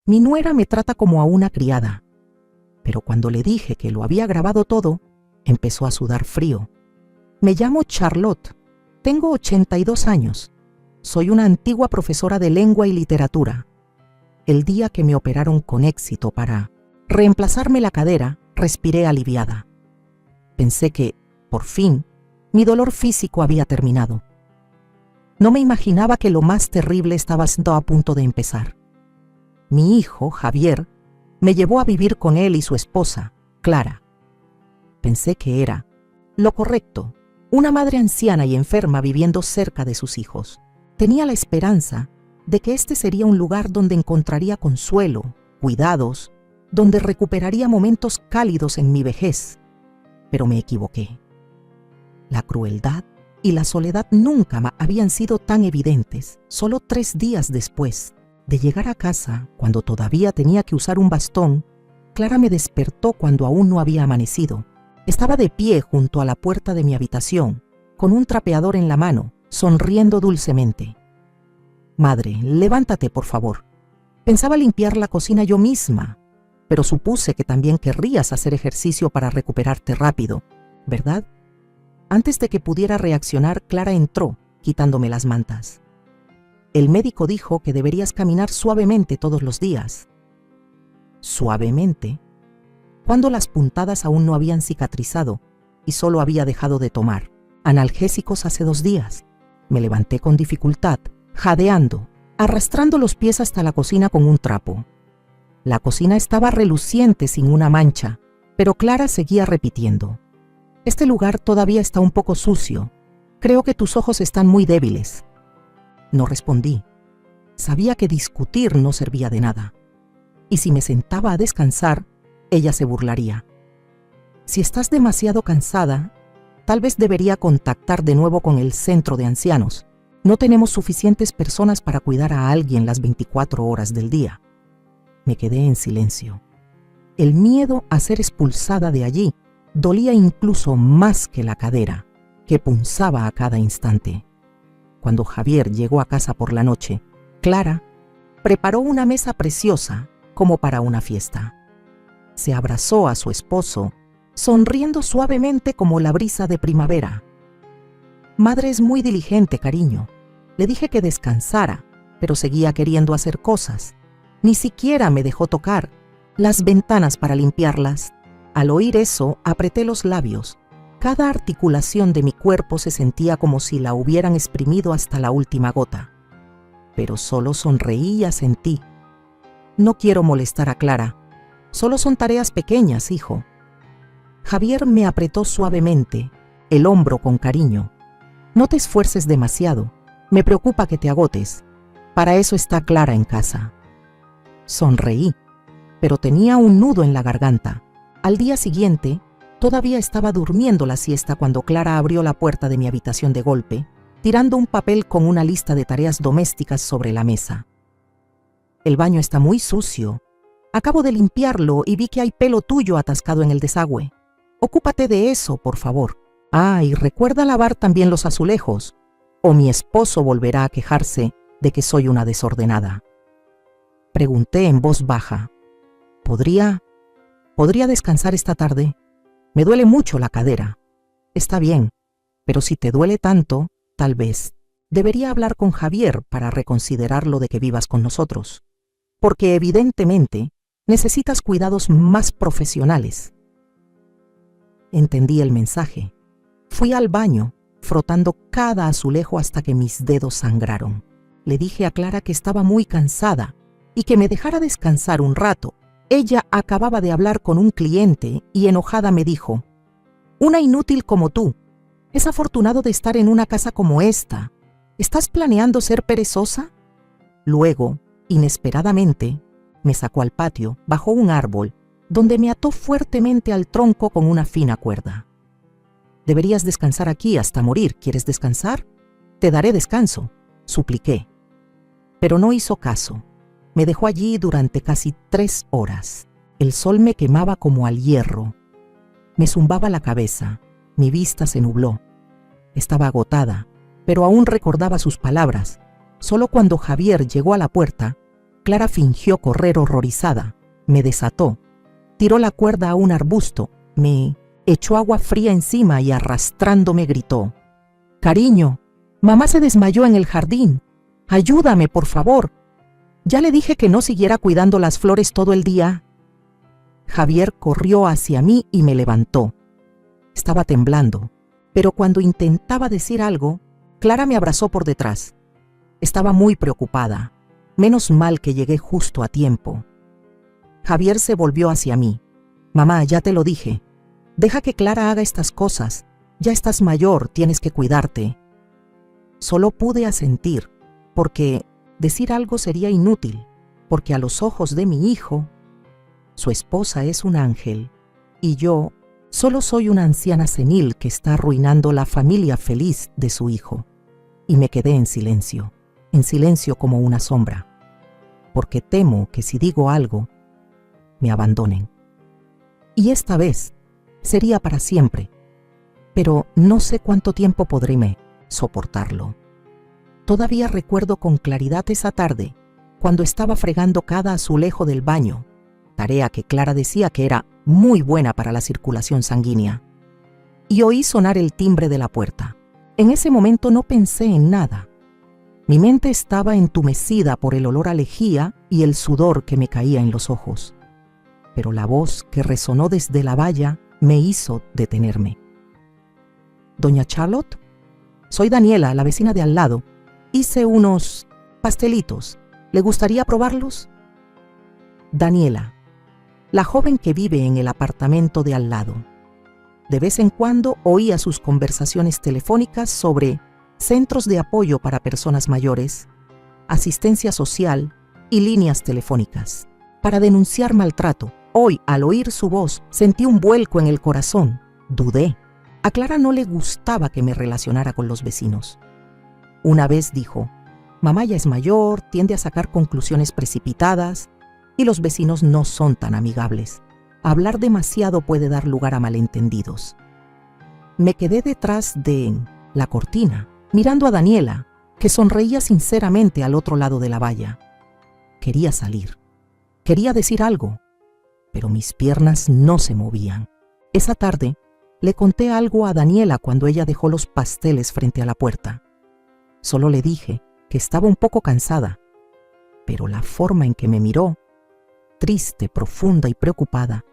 Mi nuera me trata como a una criada. Pero cuando le dije que lo había grabado todo, empezó a sudar frío. Me llamo Charlotte. Tengo 82 años. Soy una antigua profesora de lengua y literatura. El día que me operaron con éxito para reemplazarme la cadera, respiré aliviada. Pensé que, por fin, mi dolor físico había terminado. No me imaginaba que lo más terrible estaba a punto de empezar. Mi hijo, Javier, me llevó a vivir con él y su esposa, Clara. Pensé que era lo correcto, una madre anciana y enferma viviendo cerca de sus hijos. Tenía la esperanza de que este sería un lugar donde encontraría consuelo, cuidados, donde recuperaría momentos cálidos en mi vejez. Pero me equivoqué. La crueldad y la soledad nunca habían sido tan evidentes. Solo 3 días después de llegar a casa, cuando todavía tenía que usar un bastón, Clara me despertó cuando aún no había amanecido. Estaba de pie junto a la puerta de mi habitación, con un trapeador en la mano, sonriendo dulcemente. «Madre, levántate, por favor. Pensaba limpiar la cocina yo misma, pero supuse que también querrías hacer ejercicio para recuperarte rápido, ¿verdad?». Antes de que pudiera reaccionar, Clara entró, quitándome las mantas. «El médico dijo que deberías caminar suavemente todos los días». ¿Suavemente? Cuando las puntadas aún no habían cicatrizado y solo había dejado de tomar analgésicos hace 2 días. Me levanté con dificultad, jadeando, arrastrando los pies hasta la cocina con un trapo. La cocina estaba reluciente sin una mancha, pero Clara seguía repitiendo: «Este lugar todavía está un poco sucio. Creo que tus ojos están muy débiles». No respondí. Sabía que discutir no servía de nada. Y si me sentaba a descansar, ella se burlaría. «Si estás demasiado cansada, tal vez debería contactar de nuevo con el centro de ancianos. No tenemos suficientes personas para cuidar a alguien las 24 horas del día». Me quedé en silencio. El miedo a ser expulsada de allí dolía incluso más que la cadera, que punzaba a cada instante. Cuando Javier llegó a casa por la noche, Clara preparó una mesa preciosa como para una fiesta. Se abrazó a su esposo, sonriendo suavemente como la brisa de primavera. «Madre es muy diligente, cariño. Le dije que descansara, pero seguía queriendo hacer cosas. Ni siquiera me dejó tocar las ventanas para limpiarlas». Al oír eso, apreté los labios. Cada articulación de mi cuerpo se sentía como si la hubieran exprimido hasta la última gota. Pero solo sonreí y asentí. «No quiero molestar a Clara. Solo son tareas pequeñas, hijo». Javier me apretó suavemente el hombro con cariño. «No te esfuerces demasiado. Me preocupa que te agotes. Para eso está Clara en casa». Sonreí, pero tenía un nudo en la garganta. Al día siguiente, todavía estaba durmiendo la siesta cuando Clara abrió la puerta de mi habitación de golpe, tirando un papel con una lista de tareas domésticas sobre la mesa. «El baño está muy sucio. Acabo de limpiarlo y vi que hay pelo tuyo atascado en el desagüe. Ocúpate de eso, por favor. Ah, y recuerda lavar también los azulejos, o mi esposo volverá a quejarse de que soy una desordenada». Pregunté en voz baja: ¿Podría descansar esta tarde? Me duele mucho la cadera». «Está bien, pero si te duele tanto, tal vez debería hablar con Javier para reconsiderar lo de que vivas con nosotros, porque evidentemente necesitas cuidados más profesionales». Entendí el mensaje. Fui al baño, frotando cada azulejo hasta que mis dedos sangraron. Le dije a Clara que estaba muy cansada y que me dejara descansar un rato. Ella acababa de hablar con un cliente y enojada me dijo: «Una inútil como tú. Es afortunado de estar en una casa como esta. ¿Estás planeando ser perezosa?». Luego, inesperadamente, me sacó al patio, bajo un árbol, donde me ató fuertemente al tronco con una fina cuerda. «Deberías descansar aquí hasta morir. ¿Quieres descansar? Te daré descanso», supliqué. Pero no hizo caso. Me dejó allí durante casi 3 horas. El sol me quemaba como al hierro. Me zumbaba la cabeza. Mi vista se nubló. Estaba agotada, pero aún recordaba sus palabras. Solo cuando Javier llegó a la puerta, Clara fingió correr horrorizada, me desató, tiró la cuerda a un arbusto, me echó agua fría encima y arrastrándome gritó: «Cariño, mamá se desmayó en el jardín. Ayúdame, por favor. Ya le dije que no siguiera cuidando las flores todo el día». Javier corrió hacia mí y me levantó. Estaba temblando, pero cuando intentaba decir algo, Clara me abrazó por detrás. Estaba muy preocupada. Menos mal que llegué justo a tiempo. Javier se volvió hacia mí. «Mamá, ya te lo dije. Deja que Clara haga estas cosas. Ya estás mayor, tienes que cuidarte». Solo pude asentir, porque decir algo sería inútil, porque a los ojos de mi hijo, su esposa es un ángel, y yo solo soy una anciana senil que está arruinando la familia feliz de su hijo. Y me quedé en silencio como una sombra, porque temo que si digo algo, me abandonen. Y esta vez sería para siempre, pero no sé cuánto tiempo podré soportarlo. Todavía recuerdo con claridad esa tarde, cuando estaba fregando cada azulejo del baño, tarea que Clara decía que era muy buena para la circulación sanguínea, y oí sonar el timbre de la puerta. En ese momento no pensé en nada. Mi mente estaba entumecida por el olor a lejía y el sudor que me caía en los ojos. Pero la voz que resonó desde la valla me hizo detenerme. «Doña Charlotte, soy Daniela, la vecina de al lado. Hice unos pastelitos. ¿Le gustaría probarlos?» Daniela, la joven que vive en el apartamento de al lado. De vez en cuando oía sus conversaciones telefónicas sobre centros de apoyo para personas mayores, asistencia social y líneas telefónicas para denunciar maltrato. Hoy, al oír su voz, sentí un vuelco en el corazón. Dudé. A Clara no le gustaba que me relacionara con los vecinos. Una vez dijo: «Mamá ya es mayor, tiende a sacar conclusiones precipitadas y los vecinos no son tan amigables. Hablar demasiado puede dar lugar a malentendidos». Me quedé detrás de la cortina, mirando a Daniela, que sonreía sinceramente al otro lado de la valla. Quería salir. Quería decir algo, pero mis piernas no se movían. Esa tarde le conté algo a Daniela cuando ella dejó los pasteles frente a la puerta. Solo le dije que estaba un poco cansada, pero la forma en que me miró, triste, profunda y preocupada,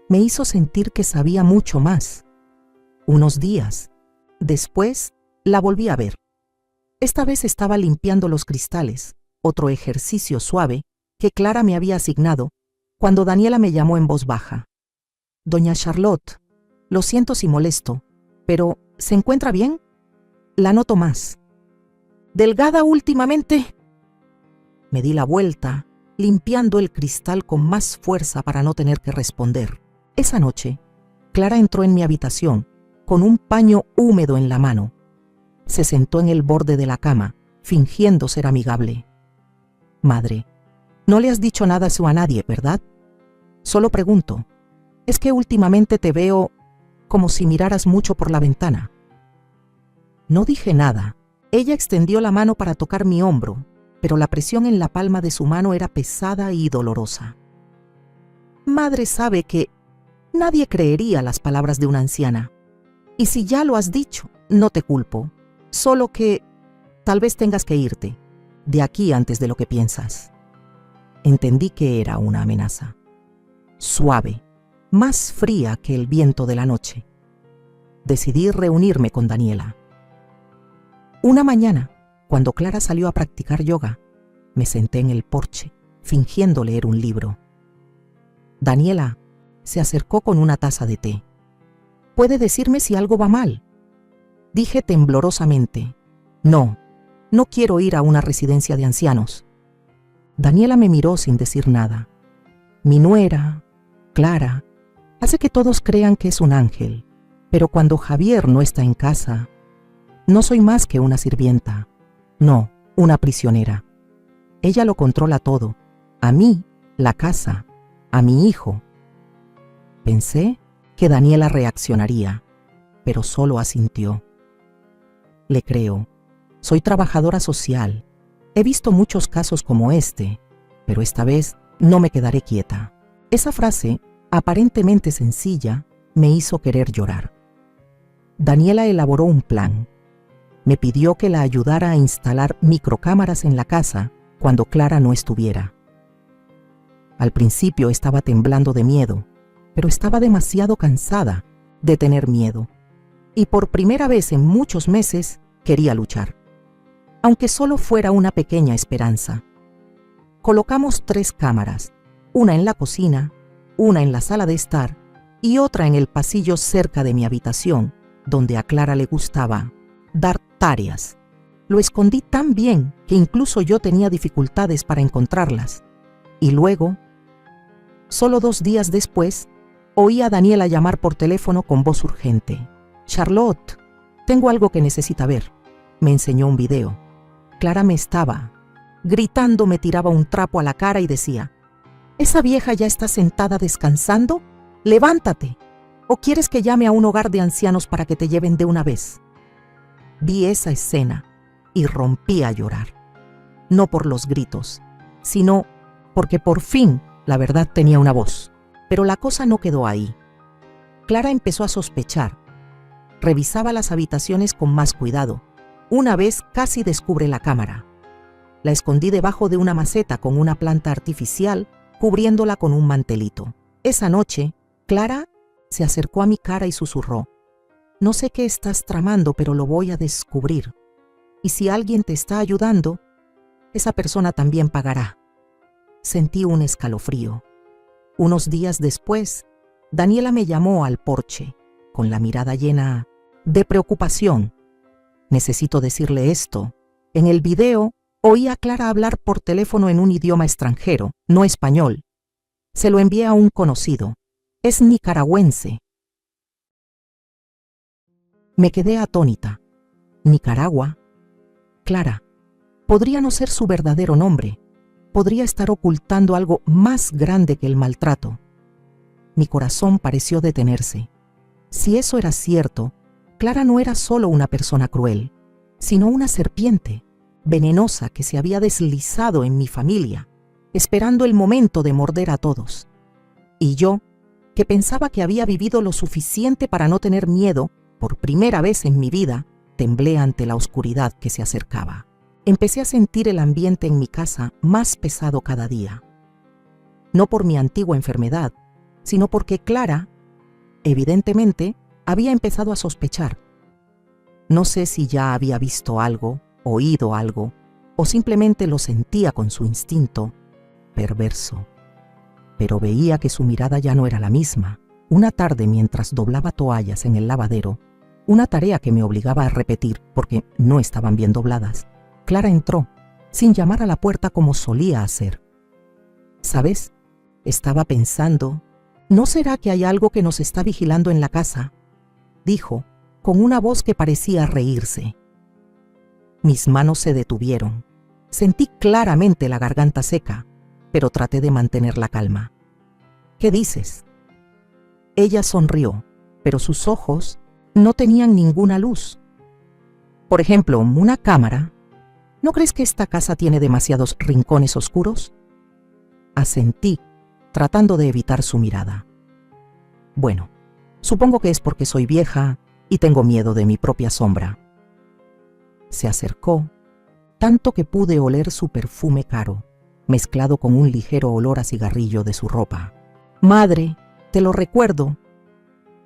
me hizo sentir que sabía mucho más. Unos días después la volví a ver. Esta vez estaba limpiando los cristales, otro ejercicio suave que Clara me había asignado, cuando Daniela me llamó en voz baja. «Doña Charlotte, lo siento si molesto, pero ¿se encuentra bien? La noto más delgada últimamente». Me di la vuelta, limpiando el cristal con más fuerza para no tener que responder. Esa noche, Clara entró en mi habitación con un paño húmedo en la mano. Se sentó en el borde de la cama, fingiendo ser amigable. «Madre, no le has dicho nada eso a nadie, ¿verdad? Solo pregunto. Es que últimamente te veo como si miraras mucho por la ventana». No dije nada. Ella extendió la mano para tocar mi hombro, pero la presión en la palma de su mano era pesada y dolorosa. «Madre sabe que nadie creería las palabras de una anciana. Y si ya lo has dicho, no te culpo. Solo que tal vez tengas que irte de aquí antes de lo que piensas». Entendí que era una amenaza. Suave, más fría que el viento de la noche. Decidí reunirme con Daniela. Una mañana, cuando Clara salió a practicar yoga, me senté en el porche, fingiendo leer un libro. Daniela se acercó con una taza de té. «¿Puede decirme si algo va mal?», dije temblorosamente. No quiero ir a una residencia de ancianos». Daniela me miró sin decir nada. «Mi nuera, Clara, hace que todos crean que es un ángel, pero cuando Javier no está en casa, no soy más que una sirvienta. No, una prisionera. Ella lo controla todo. A mí, la casa, a mi hijo». Pensé que Daniela reaccionaría, pero solo asintió. «Le creo. Soy trabajadora social. He visto muchos casos como este, Pero esta vez no me quedaré quieta. Esa frase, aparentemente sencilla, me hizo querer llorar. Daniela elaboró un plan. Me pidió que la ayudara a instalar microcámaras en la casa cuando Clara no estuviera. Al principio estaba temblando de miedo, pero estaba demasiado cansada de tener miedo. Y por primera vez en muchos meses quería luchar. Aunque solo fuera una pequeña esperanza. Colocamos 3 cámaras, una en la cocina, una en la sala de estar y otra en el pasillo cerca de mi habitación, donde a Clara le gustaba dar tareas. Lo escondí tan bien que incluso yo tenía dificultades para encontrarlas. Y luego, solo 2 días después, oí a Daniela llamar por teléfono con voz urgente. «Charlotte, tengo algo que necesita ver». Me enseñó un video. Clara me estaba gritando, me tiraba un trapo a la cara y decía: «¿Esa vieja ya está sentada descansando? ¡Levántate! ¿O quieres que llame a un hogar de ancianos para que te lleven de una vez?». Vi esa escena y rompí a llorar. No por los gritos, sino porque por fin la verdad tenía una voz. Pero la cosa no quedó ahí. Clara empezó a sospechar. Revisaba las habitaciones con más cuidado. Una vez casi descubre la cámara. La escondí debajo de una maceta con una planta artificial, cubriéndola con un mantelito. Esa noche, Clara se acercó a mi cara y susurró: «No sé qué estás tramando, pero lo voy a descubrir. Y si alguien te está ayudando, esa persona también pagará». Sentí un escalofrío. Unos días después, Daniela me llamó al porche, con la mirada llena de preocupación. Necesito decirle esto. En el video, oí a Clara hablar por teléfono en un idioma extranjero, no español. Se lo envié a un conocido. Es nicaragüense. Me quedé atónita. Nicaragua. Clara. Podría no ser su verdadero nombre. Podría estar ocultando algo más grande que el maltrato. Mi corazón pareció detenerse. Si eso era cierto, Clara no era solo una persona cruel, sino una serpiente venenosa que se había deslizado en mi familia, esperando el momento de morder a todos. Y yo, que pensaba que había vivido lo suficiente para no tener miedo, por primera vez en mi vida, temblé ante la oscuridad que se acercaba. Empecé a sentir el ambiente en mi casa más pesado cada día. No por mi antigua enfermedad, sino porque Clara, evidentemente, había empezado a sospechar. No sé si ya había visto algo, oído algo, o simplemente lo sentía con su instinto perverso. Pero veía que su mirada ya no era la misma. Una tarde, mientras doblaba toallas en el lavadero, una tarea que me obligaba a repetir porque no estaban bien dobladas, Clara entró, sin llamar a la puerta como solía hacer. ¿Sabes? Estaba pensando, ¿no será que hay algo que nos está vigilando en la casa?, dijo, con una voz que parecía reírse. Mis manos se detuvieron. Sentí claramente la garganta seca, pero traté de mantener la calma. ¿Qué dices? Ella sonrió, pero sus ojos no tenían ninguna luz. Por ejemplo, una cámara. ¿No crees que esta casa tiene demasiados rincones oscuros? Asentí, tratando de evitar su mirada. Bueno, supongo que es porque soy vieja y tengo miedo de mi propia sombra. Se acercó, tanto que pude oler su perfume caro, mezclado con un ligero olor a cigarrillo de su ropa. Madre, te lo recuerdo.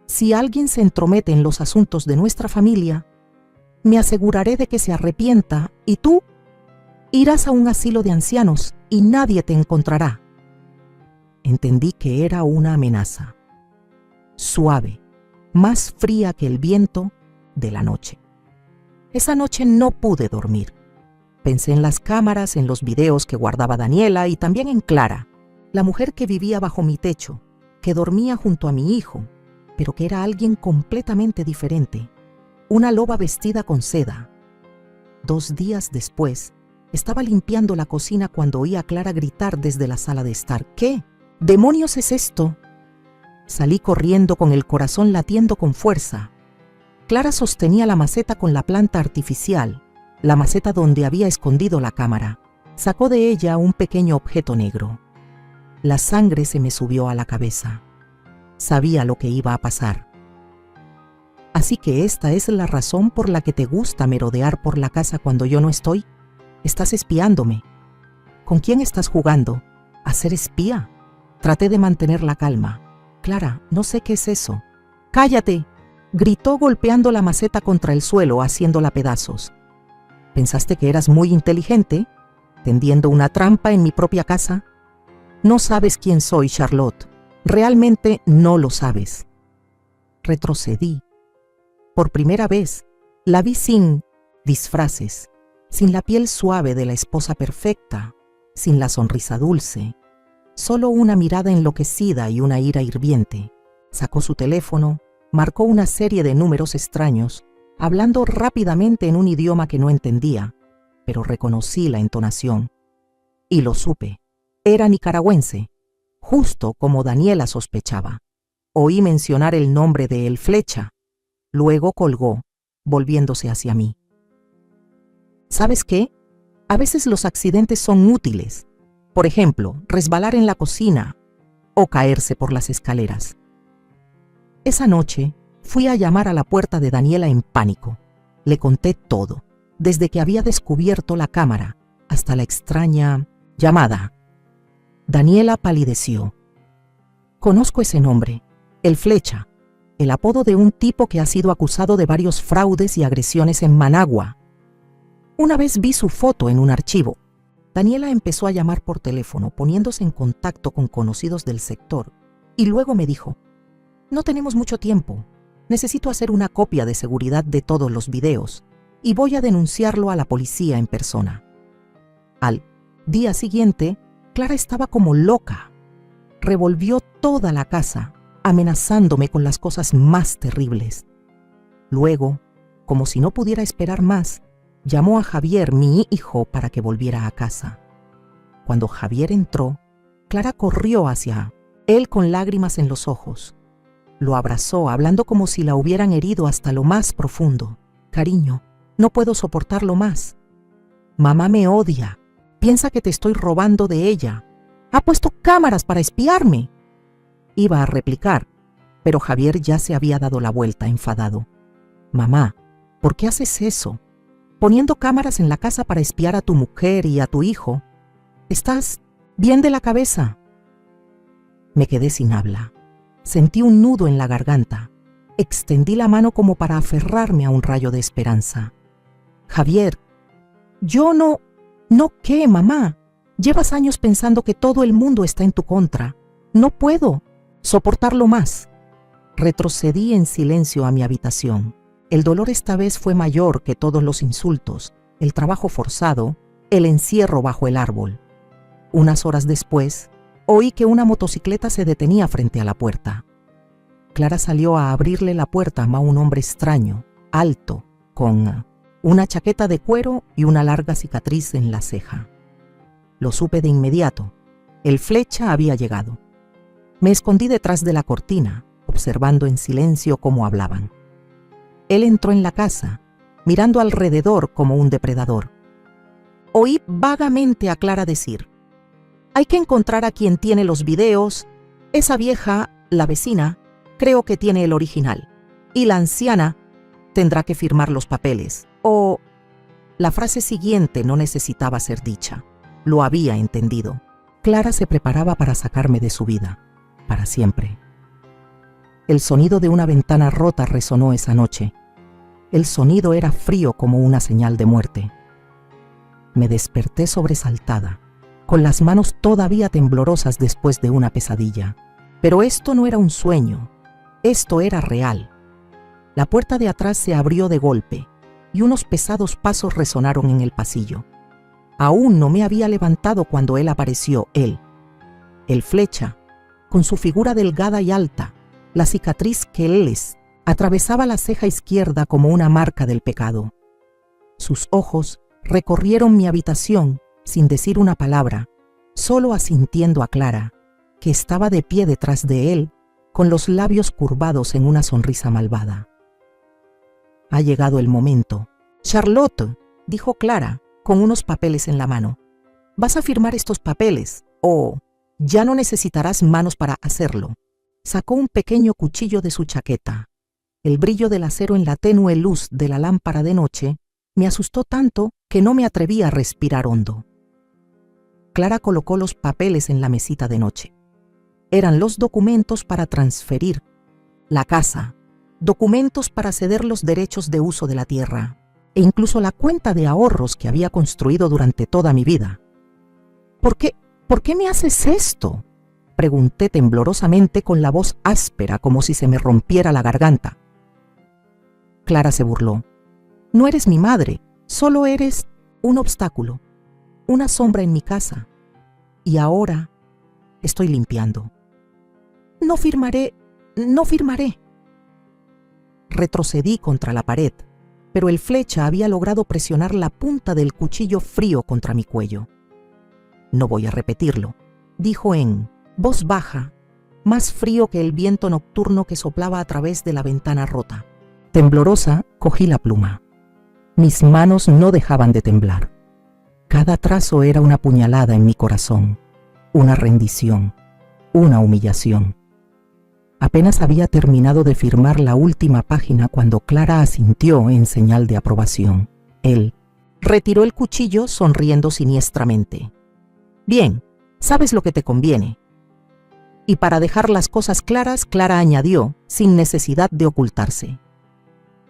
Si alguien se entromete en los asuntos de nuestra familia, me aseguraré de que se arrepienta y tú irás a un asilo de ancianos y nadie te encontrará. Entendí que era una amenaza. Suave, más fría que el viento de la noche. Esa noche no pude dormir. Pensé en las cámaras, en los videos que guardaba Daniela y también en Clara, la mujer que vivía bajo mi techo, que dormía junto a mi hijo, pero que era alguien completamente diferente. Una loba vestida con seda. 2 días después, estaba limpiando la cocina cuando oí a Clara gritar desde la sala de estar. ¿Qué demonios es esto? Salí corriendo con el corazón latiendo con fuerza. Clara sostenía la maceta con la planta artificial, la maceta donde había escondido la cámara. Sacó de ella un pequeño objeto negro. La sangre se me subió a la cabeza. Sabía lo que iba a pasar. Así que esta es la razón por la que te gusta merodear por la casa cuando yo no estoy. Estás espiándome. ¿Con quién estás jugando? ¿A ser espía? Traté de mantener la calma. Clara, no sé qué es eso. ¡Cállate!, gritó golpeando la maceta contra el suelo, haciéndola pedazos. ¿Pensaste que eras muy inteligente, tendiendo una trampa en mi propia casa? No sabes quién soy, Charlotte. Realmente no lo sabes. Retrocedí. Por primera vez, la vi sin disfraces, sin la piel suave de la esposa perfecta, sin la sonrisa dulce, solo una mirada enloquecida y una ira hirviente. Sacó su teléfono, marcó una serie de números extraños, hablando rápidamente en un idioma que no entendía, pero reconocí la entonación. Y lo supe. Era nicaragüense, justo como Daniela sospechaba. Oí mencionar el nombre de El Flecha. Luego colgó, volviéndose hacia mí. ¿Sabes qué? A veces los accidentes son útiles. Por ejemplo, resbalar en la cocina o caerse por las escaleras. Esa noche fui a llamar a la puerta de Daniela en pánico. Le conté todo, desde que había descubierto la cámara hasta la extraña llamada. Daniela palideció. Conozco ese nombre, El Flecha, el apodo de un tipo que ha sido acusado de varios fraudes y agresiones en Managua. Una vez vi su foto en un archivo. Daniela empezó a llamar por teléfono, poniéndose en contacto con conocidos del sector, y luego me dijo: no tenemos mucho tiempo. Necesito hacer una copia de seguridad de todos los videos y voy a denunciarlo a la policía en persona. Al día siguiente, Clara estaba como loca. Revolvió toda la casa, amenazándome con las cosas más terribles. Luego, como si no pudiera esperar más, llamó a Javier, mi hijo, para que volviera a casa. Cuando Javier entró, Clara corrió hacia él con lágrimas en los ojos. Lo abrazó, hablando como si la hubieran herido hasta lo más profundo. Cariño, no puedo soportarlo más. Mamá me odia. Piensa que te estoy robando de ella. Ha puesto cámaras para espiarme. Iba a replicar, pero Javier ya se había dado la vuelta, enfadado. Mamá, ¿por qué haces eso? Poniendo cámaras en la casa para espiar a tu mujer y a tu hijo. ¿Estás bien de la cabeza? Me quedé sin habla. Sentí un nudo en la garganta. Extendí la mano como para aferrarme a un rayo de esperanza. Javier, yo no... ¿No qué, mamá? Llevas años pensando que todo el mundo está en tu contra. No puedo soportarlo más. Retrocedí en silencio a mi habitación. El dolor esta vez fue mayor que todos los insultos, el trabajo forzado, el encierro bajo el árbol. Unas horas después, oí que una motocicleta se detenía frente a la puerta. Clara salió a abrirle la puerta a un hombre extraño, alto, con una chaqueta de cuero y una larga cicatriz en la ceja. Lo supe de inmediato. El Flecha había llegado. Me escondí detrás de la cortina, observando en silencio cómo hablaban. Él entró en la casa, mirando alrededor como un depredador. Oí vagamente a Clara decir: hay que encontrar a quien tiene los videos. Esa vieja, la vecina, creo que tiene el original. Y la anciana tendrá que firmar los papeles. O... La frase siguiente no necesitaba ser dicha. Lo había entendido. Clara se preparaba para sacarme de su vida, para siempre. El sonido de una ventana rota resonó esa noche. El sonido era frío como una señal de muerte. Me desperté sobresaltada, con las manos todavía temblorosas después de una pesadilla. Pero esto no era un sueño, esto era real. La puerta de atrás se abrió de golpe y unos pesados pasos resonaron en el pasillo. Aún no me había levantado cuando él apareció, él, el Flecha, con su figura delgada y alta, la cicatriz que él les atravesaba la ceja izquierda como una marca del pecado. Sus ojos recorrieron mi habitación sin decir una palabra, solo asintiendo a Clara, que estaba de pie detrás de él, con los labios curvados en una sonrisa malvada. Ha llegado el momento. Charlotte, dijo Clara, con unos papeles en la mano. vas a firmar estos papeles o ya no necesitarás manos para hacerlo. Sacó un pequeño cuchillo de su chaqueta. El brillo del acero en la tenue luz de la lámpara de noche me asustó tanto que no me atreví a respirar hondo. Clara colocó los papeles en la mesita de noche. Eran los documentos para transferir la casa, documentos para ceder los derechos de uso de la tierra e incluso la cuenta de ahorros que había construido durante toda mi vida. ¿Por qué me haces esto?, pregunté temblorosamente con la voz áspera como si se me rompiera la garganta. Clara se burló. No eres mi madre, solo eres un obstáculo, una sombra en mi casa. Y ahora estoy limpiando. No firmaré. Retrocedí contra la pared, pero el flecha había logrado presionar la punta del cuchillo frío contra mi cuello. No voy a repetirlo, dijo en voz baja, más frío que el viento nocturno que soplaba a través de la ventana rota. Temblorosa, cogí la pluma. Mis manos no dejaban de temblar. Cada trazo era una puñalada en mi corazón, una rendición, una humillación. Apenas había terminado de firmar la última página cuando Clara asintió en señal de aprobación. Él retiró el cuchillo sonriendo siniestramente. Bien, sabes lo que te conviene. Y para dejar las cosas claras, Clara añadió, sin necesidad de ocultarse.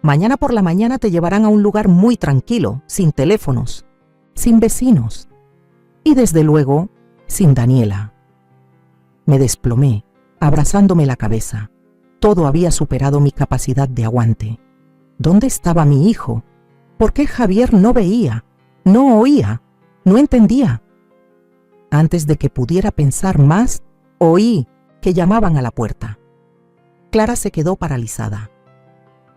Mañana por la mañana te llevarán a un lugar muy tranquilo, sin teléfonos, sin vecinos y desde luego, sin Daniela. Me desplomé, abrazándome la cabeza. Todo había superado mi capacidad de aguante. ¿Dónde estaba mi hijo? ¿Por qué Javier no veía, no oía, no entendía? Antes de que pudiera pensar más, oí que llamaban a la puerta. Clara se quedó paralizada.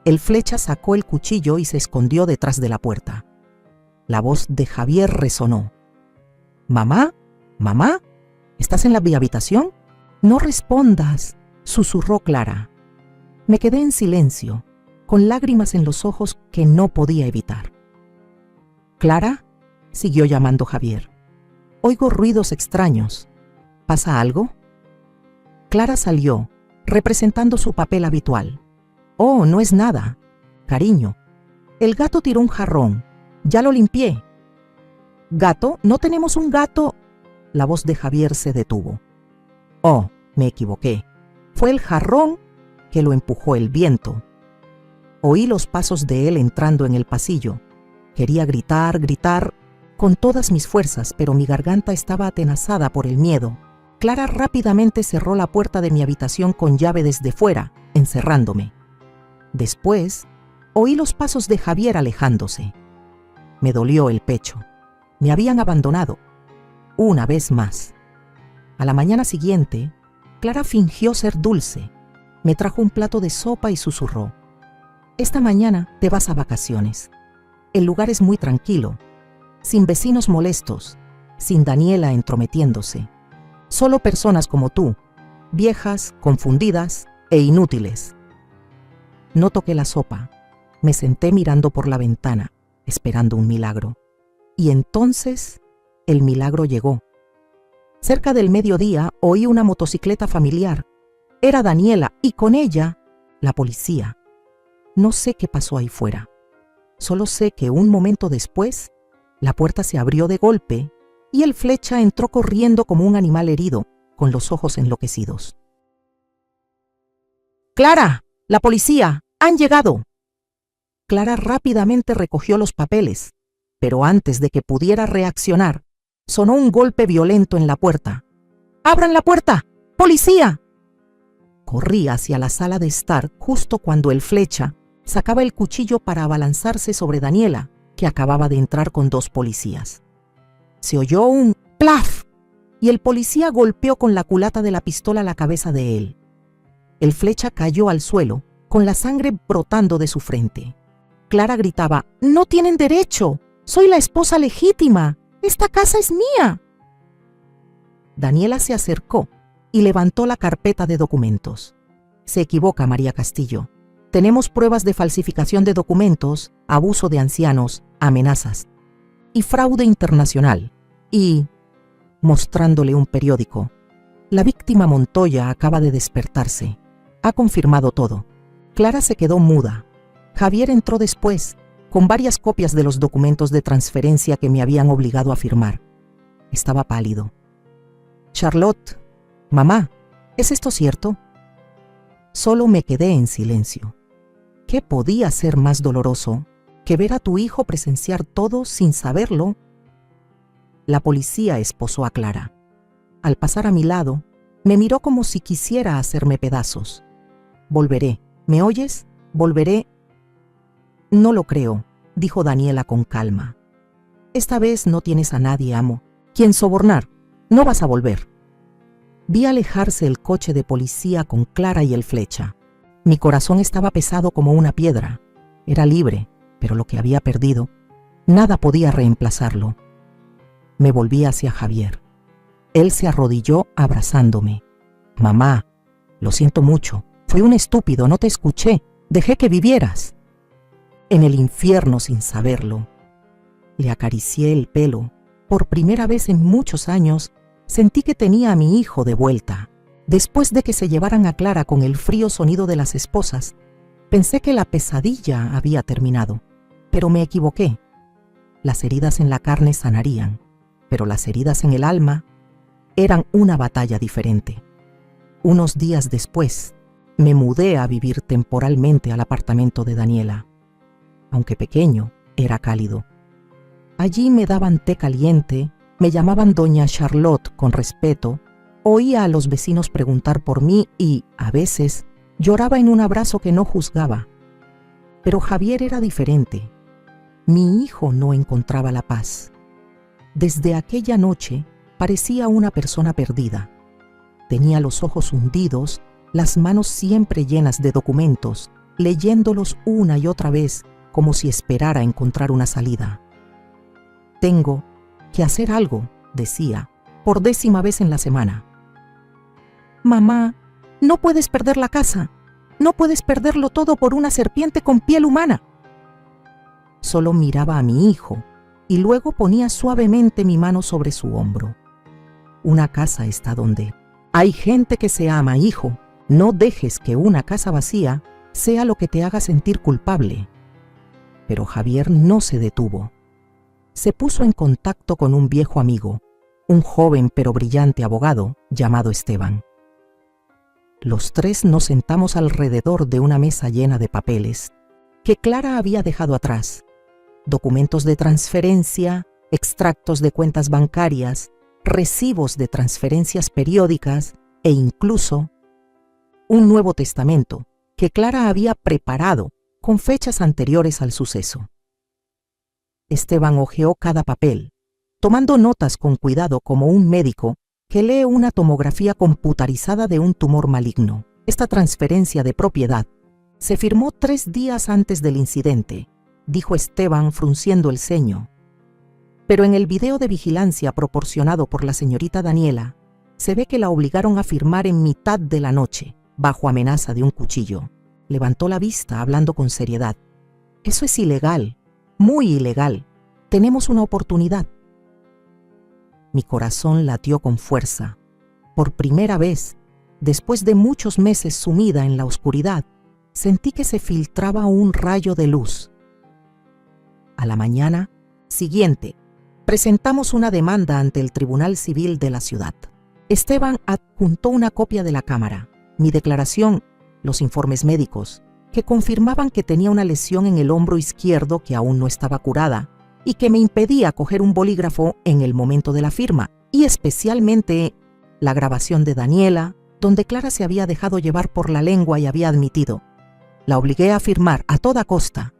El flecha sacó el cuchillo y se escondió detrás de la puerta. La voz de Javier resonó. «¿Mamá? ¿Mamá? ¿Estás en la habitación? No respondas», susurró Clara. Me quedé en silencio, con lágrimas en los ojos que no podía evitar. «¿Clara?», siguió llamando Javier. «Oigo ruidos extraños. ¿Pasa algo?». Clara salió, representando su papel habitual. «Oh, no es nada. Cariño, el gato tiró un jarrón. Ya lo limpié». «¿Gato? No tenemos un gato». La voz de Javier se detuvo. «Oh, me equivoqué. Fue el jarrón que lo empujó el viento». Oí los pasos de él entrando en el pasillo. Quería gritar con todas mis fuerzas, pero mi garganta estaba atenazada por el miedo. Clara rápidamente cerró la puerta de mi habitación con llave desde fuera, encerrándome. Después, oí los pasos de Javier alejándose. Me dolió el pecho. Me habían abandonado. Una vez más. A la mañana siguiente, Clara fingió ser dulce. Me trajo un plato de sopa y susurró. «Esta mañana te vas a vacaciones. El lugar es muy tranquilo, sin vecinos molestos, sin Daniela entrometiéndose. Solo personas como tú, viejas, confundidas e inútiles». No toqué la sopa. Me senté mirando por la ventana, esperando un milagro. Y entonces, el milagro llegó. Cerca del mediodía oí una motocicleta familiar. Era Daniela y con ella, la policía. No sé qué pasó ahí fuera. Solo sé que un momento después, la puerta se abrió de golpe y el flecha entró corriendo como un animal herido, con los ojos enloquecidos. «¡Clara! ¡La policía! ¡Han llegado!». Clara rápidamente recogió los papeles, pero antes de que pudiera reaccionar, sonó un golpe violento en la puerta. «¡Abran la puerta! ¡Policía!». Corrí hacia la sala de estar justo cuando el flecha sacaba el cuchillo para abalanzarse sobre Daniela, que acababa de entrar con 2 policías. Se oyó un plaf y el policía golpeó con la culata de la pistola la cabeza de él. El flecha cayó al suelo, con la sangre brotando de su frente. Clara gritaba: «¡No tienen derecho! ¡Soy la esposa legítima! ¡Esta casa es mía!». Daniela se acercó y levantó la carpeta de documentos. «Se equivoca, María Castillo. Tenemos pruebas de falsificación de documentos, abuso de ancianos, amenazas y fraude internacional. Y mostrándole un periódico. La víctima Montoya acaba de despertarse. Ha confirmado todo. Clara se quedó muda. Javier entró después, con varias copias de los documentos de transferencia que me habían obligado a firmar. Estaba pálido. Charlotte, mamá, ¿es esto cierto? Solo me quedé en silencio. ¿Qué podía ser más doloroso que ver a tu hijo presenciar todo sin saberlo? La policía esposó a Clara. Al pasar a mi lado, me miró como si quisiera hacerme pedazos. Volveré. ¿Me oyes? Volveré. No lo creo, dijo Daniela con calma. Esta vez no tienes a nadie, amo. ¿Quién sobornar? No vas a volver. Vi alejarse el coche de policía con Clara y el Flecha. Mi corazón estaba pesado como una piedra. Era libre, pero lo que había perdido, nada podía reemplazarlo. Me volví hacia Javier. Él se arrodilló abrazándome. Mamá, lo siento mucho. Fui un estúpido, no te escuché. Dejé que vivieras. En el infierno sin saberlo. Le acaricié el pelo. Por primera vez en muchos años, sentí que tenía a mi hijo de vuelta. Después de que se llevaran a Clara con el frío sonido de las esposas, pensé que la pesadilla había terminado. Pero me equivoqué. Las heridas en la carne sanarían, pero las heridas en el alma eran una batalla diferente. Unos días después, me mudé a vivir temporalmente al apartamento de Daniela. Aunque pequeño, era cálido. Allí me daban té caliente, me llamaban doña Charlotte con respeto, oía a los vecinos preguntar por mí y, a veces, lloraba en un abrazo que no juzgaba. Pero Javier era diferente. Mi hijo no encontraba la paz. Desde aquella noche parecía una persona perdida. Tenía los ojos hundidos, las manos siempre llenas de documentos, leyéndolos una y otra vez como si esperara encontrar una salida. Tengo que hacer algo, decía, por 10ª vez en la semana. Mamá, no puedes perder la casa. No puedes perderlo todo por una serpiente con piel humana. Solo miraba a mi hijo y luego ponía suavemente mi mano sobre su hombro. Una casa está donde hay gente que se ama, hijo. No dejes que una casa vacía sea lo que te haga sentir culpable. Pero Javier no se detuvo. Se puso en contacto con un viejo amigo, un joven pero brillante abogado llamado Esteban. Los tres nos sentamos alrededor de una mesa llena de papeles que Clara había dejado atrás, documentos de transferencia, extractos de cuentas bancarias, recibos de transferencias periódicas e incluso un Nuevo Testamento que Clara había preparado con fechas anteriores al suceso. Esteban hojeó cada papel, tomando notas con cuidado como un médico que lee una tomografía computarizada de un tumor maligno. Esta transferencia de propiedad se firmó 3 días antes del incidente, dijo Esteban frunciendo el ceño. Pero en el video de vigilancia proporcionado por la señorita Daniela, se ve que la obligaron a firmar en mitad de la noche, bajo amenaza de un cuchillo. Levantó la vista hablando con seriedad. Eso es ilegal, muy ilegal. Tenemos una oportunidad. Mi corazón latió con fuerza. Por primera vez, después de muchos meses sumida en la oscuridad, sentí que se filtraba un rayo de luz. A la mañana siguiente, presentamos una demanda ante el Tribunal Civil de la ciudad. Esteban adjuntó una copia de la cámara, mi declaración, los informes médicos, que confirmaban que tenía una lesión en el hombro izquierdo que aún no estaba curada y que me impedía coger un bolígrafo en el momento de la firma, y especialmente la grabación de Daniela, donde Clara se había dejado llevar por la lengua y había admitido: la obligué a firmar a toda costa.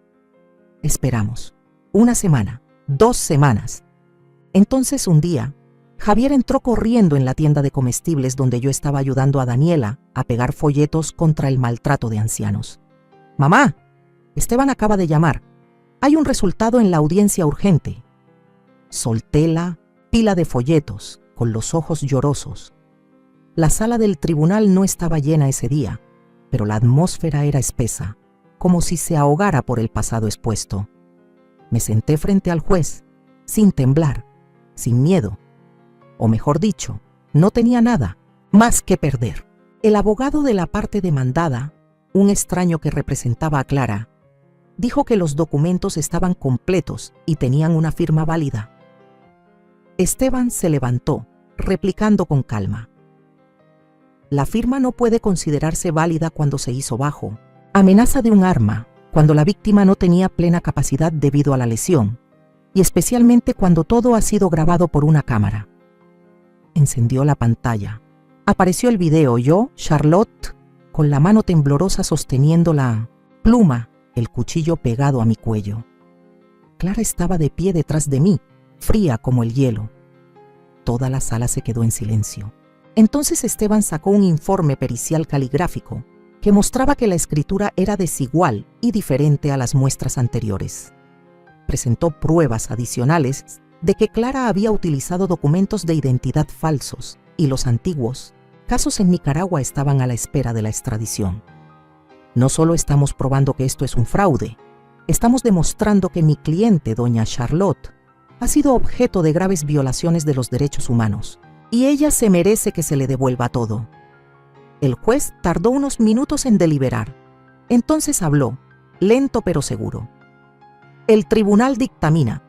Esperamos. 1 semana, 2 semanas. Entonces un día, Javier entró corriendo en la tienda de comestibles donde yo estaba ayudando a Daniela a pegar folletos contra el maltrato de ancianos. «Mamá, Esteban acaba de llamar. Hay un resultado en la audiencia urgente». Solté la pila de folletos con los ojos llorosos. La sala del tribunal no estaba llena ese día, pero la atmósfera era espesa, como si se ahogara por el pasado expuesto. Me senté frente al juez, sin temblar, sin miedo. o mejor dicho, no tenía nada más que perder. El abogado de la parte demandada, un extraño que representaba a Clara, dijo que los documentos estaban completos y tenían una firma válida. Esteban se levantó, replicando con calma: la firma no puede considerarse válida cuando se hizo bajo amenaza de un arma, cuando la víctima no tenía plena capacidad debido a la lesión, y especialmente cuando todo ha sido grabado por una cámara. Encendió la pantalla. Apareció el video. Yo, Charlotte, con la mano temblorosa sosteniendo la pluma, el cuchillo pegado a mi cuello. Clara estaba de pie detrás de mí, fría como el hielo. Toda la sala se quedó en silencio. Entonces Esteban sacó un informe pericial caligráfico que mostraba que la escritura era desigual y diferente a las muestras anteriores. Presentó pruebas adicionales de que Clara había utilizado documentos de identidad falsos y los antiguos casos en Nicaragua estaban a la espera de la extradición. No solo estamos probando que esto es un fraude, estamos demostrando que mi cliente, doña Charlotte, ha sido objeto de graves violaciones de los derechos humanos y ella se merece que se le devuelva todo. El juez tardó unos minutos en deliberar. Entonces habló, lento pero seguro. El tribunal dictamina: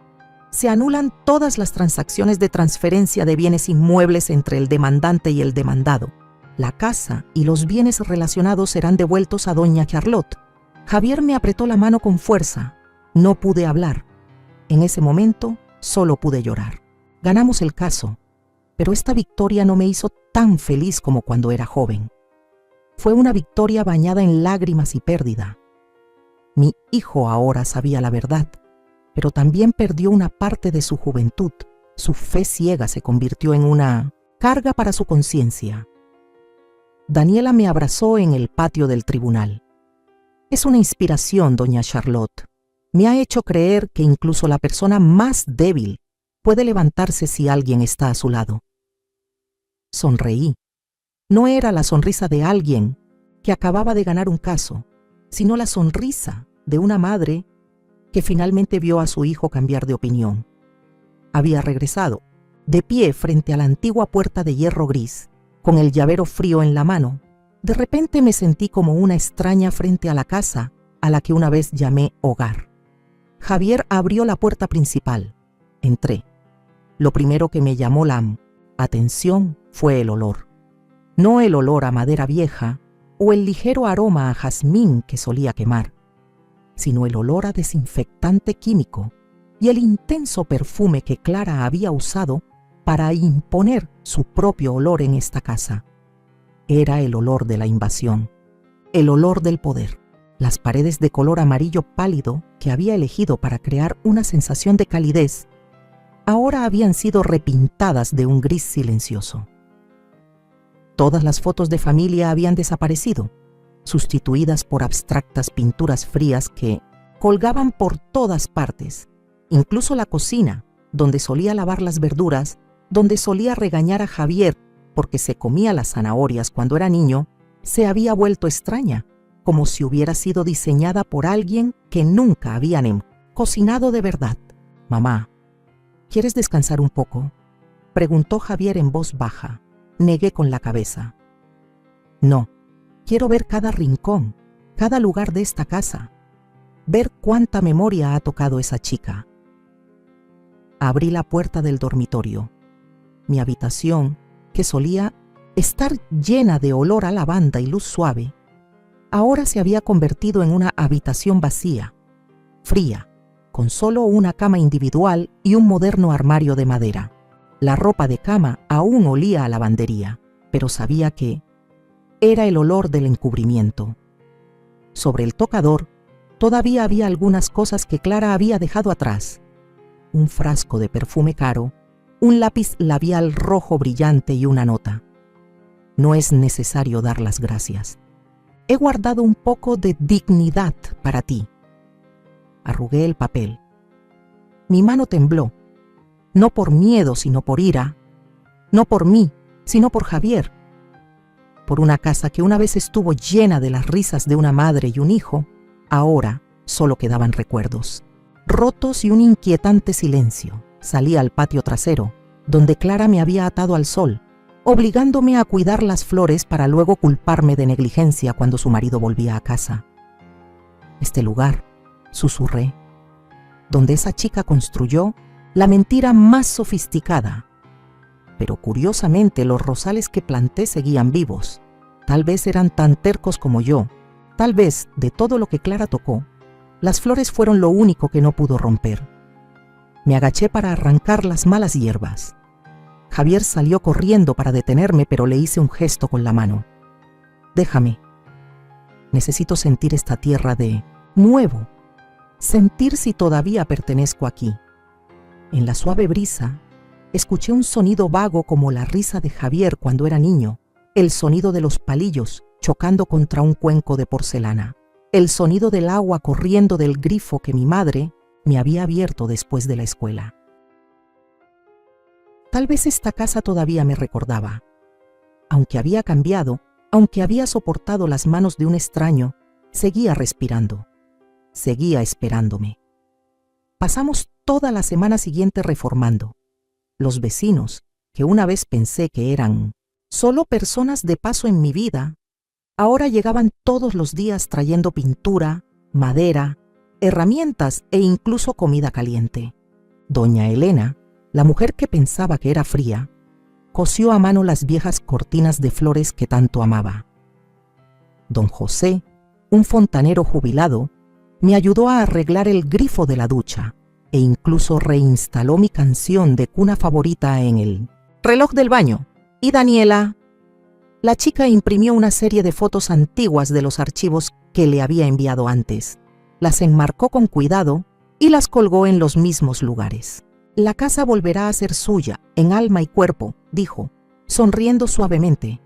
se anulan todas las transacciones de transferencia de bienes inmuebles entre el demandante y el demandado. La casa y los bienes relacionados serán devueltos a doña Charlotte. Javier me apretó la mano con fuerza. No pude hablar. En ese momento solo pude llorar. Ganamos el caso, pero esta victoria no me hizo tan feliz como cuando era joven. Fue una victoria bañada en lágrimas y pérdida. Mi hijo ahora sabía la verdad, pero también perdió una parte de su juventud. Su fe ciega se convirtió en una carga para su conciencia. Daniela me abrazó en el patio del tribunal. Es una inspiración, doña Charlotte. Me ha hecho creer que incluso la persona más débil puede levantarse si alguien está a su lado. Sonreí. No era la sonrisa de alguien que acababa de ganar un caso, sino la sonrisa de una madre que finalmente vio a su hijo cambiar de opinión. Había regresado, de pie frente a la antigua puerta de hierro gris, con el llavero frío en la mano. De repente me sentí como una extraña frente a la casa a la que una vez llamé hogar. Javier abrió la puerta principal. Entré. Lo primero que me llamó la atención fue el olor. No el olor a madera vieja o el ligero aroma a jazmín que solía quemar, sino el olor a desinfectante químico y el intenso perfume que Clara había usado para imponer su propio olor en esta casa. Era el olor de la invasión, el olor del poder. Las paredes de color amarillo pálido que había elegido para crear una sensación de calidez, ahora habían sido repintadas de un gris silencioso. Todas las fotos de familia habían desaparecido, sustituidas por abstractas pinturas frías que colgaban por todas partes. Incluso la cocina, donde solía lavar las verduras, donde solía regañar a Javier porque se comía las zanahorias cuando era niño, se había vuelto extraña, como si hubiera sido diseñada por alguien que nunca habían cocinado de verdad. «Mamá, ¿quieres descansar un poco?», preguntó Javier en voz baja. Negué con la cabeza. «No, quiero ver cada rincón, cada lugar de esta casa, ver cuánta memoria ha tocado esa chica». Abrí la puerta del dormitorio. Mi habitación, que solía estar llena de olor a lavanda y luz suave, ahora se había convertido en una habitación vacía, fría, con solo una cama individual y un moderno armario de madera. La ropa de cama aún olía a lavandería, pero sabía que era el olor del encubrimiento. Sobre el tocador todavía había algunas cosas que Clara había dejado atrás: un frasco de perfume caro, un lápiz labial rojo brillante y una nota. «No es necesario dar las gracias. He guardado un poco de dignidad para ti». Arrugué el papel. Mi mano tembló, no por miedo sino por ira, no por mí sino por Javier. Por una casa que una vez estuvo llena de las risas de una madre y un hijo, ahora solo quedaban recuerdos rotos y un inquietante silencio. Salí al patio trasero, donde Clara me había atado al sol, obligándome a cuidar las flores para luego culparme de negligencia cuando su marido volvía a casa. Este lugar, susurré, donde esa chica construyó la mentira más sofisticada. Pero curiosamente los rosales que planté seguían vivos. Tal vez eran tan tercos como yo. Tal vez, de todo lo que Clara tocó, las flores fueron lo único que no pudo romper. Me agaché para arrancar las malas hierbas. Javier salió corriendo para detenerme, pero le hice un gesto con la mano. Déjame. Necesito sentir esta tierra de nuevo. Sentir si todavía pertenezco aquí. En la suave brisa, escuché un sonido vago como la risa de Javier cuando era niño, el sonido de los palillos chocando contra un cuenco de porcelana, el sonido del agua corriendo del grifo que mi madre me había abierto después de la escuela. Tal vez esta casa todavía me recordaba. Aunque había cambiado, aunque había soportado las manos de un extraño, seguía respirando, seguía esperándome. Pasamos toda la semana siguiente reformando. Los vecinos, que una vez pensé que eran solo personas de paso en mi vida, ahora llegaban todos los días trayendo pintura, madera, herramientas e incluso comida caliente. Doña Elena, la mujer que pensaba que era fría, cosió a mano las viejas cortinas de flores que tanto amaba. Don José, un fontanero jubilado, me ayudó a arreglar el grifo de la ducha e incluso reinstaló mi canción de cuna favorita en el reloj del baño. Y Daniela, la chica, imprimió una serie de fotos antiguas de los archivos que le había enviado antes. Las enmarcó con cuidado y las colgó en los mismos lugares. La casa volverá a ser suya, en alma y cuerpo, dijo, sonriendo suavemente.